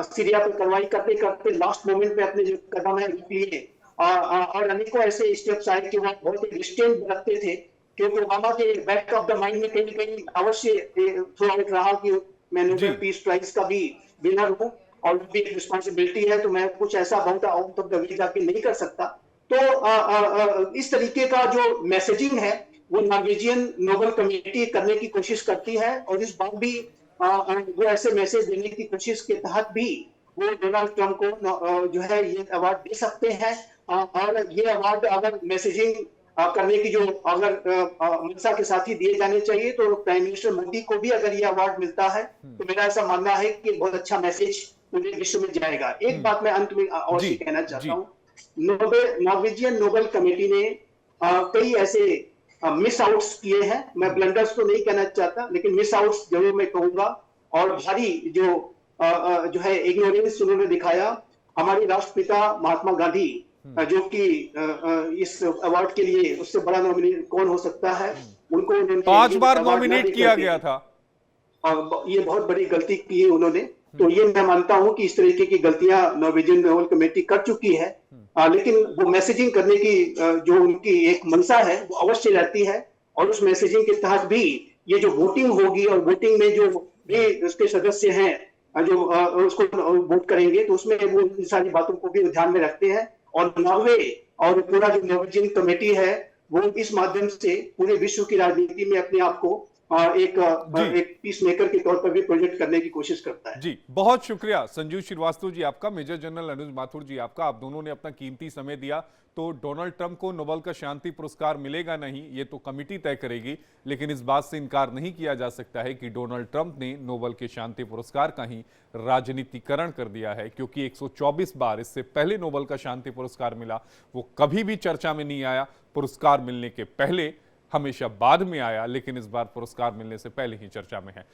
सीरिया पे कार्रवाई करते करते लास्ट मोमेंट पे अपने जो कदम है लिए, और अनेकों ऐसे स्टेप्स आए कि वो बहुत ही रिस्ट्रेंट रखते थे, क्योंकि ओबामा के बैक ऑफ द माइंड में कहीं न कहीं अवश्य थोड़ा रहा कि मैं नोबेल पीस प्राइज का भी विनर हूँ, और भी एक रिस्पॉन्सिबिलिटी है, तो मैं कुछ ऐसा बहुत आउट ऑफ द वे जाके नहीं कर सकता। तो इस तरीके का जो मैसेजिंग है वो नॉर्वेजियन नोबेल कमेटी करने की कोशिश करती है, और इस बार भी वो ऐसे मैसेज देने की कोशिश के तहत भी वो डोनाल्ड ट्रंप को जो है ये अवार्ड दे सकते हैं। और ये अवार्ड अगर मैसेजिंग करने की जो अगर मंशा के साथ ही दिए जाने चाहिए, तो प्राइम मिनिस्टर मोदी को भी अगर ये अवार्ड मिलता है तो मेरा ऐसा मानना है कि बहुत अच्छा मैसेज पूरे विश्व में जाएगा। एक बात मैं अंत में और कहना चाहता हूँ, नॉर्वेजियन नोबेल कमेटी ने कई ऐसे मिस आउट्स किए हैं। मैं ब्लंडर्स तो नहीं कहना चाहता, लेकिन मिस आउट्स जरूर मैं कहूंगा, और भारी जो है इग्नोरेंस उन्होंने दिखाया। हमारे राष्ट्रपिता महात्मा गांधी, जो कि इस अवार्ड के लिए उससे बड़ा नॉमिनेट कौन हो सकता है, उनको 5 बार नॉमिनेट किया गया था, और ये बहुत बड़ी गलती की है उन्होंने। तो ये मैं मानता हूं कि इस तरीके की गलतियां नॉर्वेजियन नोबेल कमेटी कर चुकी है। लेकिन वो मैसेजिंग करने की जो उनकी एक मंशा है वो अवश्य रहती है, और उस मैसेजिंग के तहत भी ये जो वोटिंग होगी और वोटिंग में जो भी उसके सदस्य हैं जो उसको वोट करेंगे, तो उसमें वो इन सारी बातों को भी ध्यान में रखते हैं। और नॉर्वे और पूरा जो नॉर्वेजियन कमेटी है वो इस माध्यम से पूरे विश्व की राजनीति में अपने आप को एक पीस मेकर के तौर पर भी प्रोजेक्ट करने की कोशिश करता है। जी, बहुत शुक्रिया संजीव श्रीवास्तव जी आपका, मेजर जनरल अनुज माथुर जी आपका। आप दोनों ने अपना कीमती समय दिया। तो डोनाल्ड ट्रंप को नोबेल का शांति पुरस्कार मिलेगा नहीं, ये तो कमिटी तय करेगी, लेकिन इस बात से इनकार नहीं किया जा सकता है कि डोनाल्ड ट्रंप ने नोबेल के शांति पुरस्कार का ही राजनीतिकरण कर दिया है, क्योंकि 124 बार इससे पहले नोबेल का शांति पुरस्कार मिला, वो कभी भी चर्चा में नहीं आया। पुरस्कार मिलने के पहले हमेशा बाद में आया, लेकिन इस बार पुरस्कार मिलने से पहले ही चर्चा में है।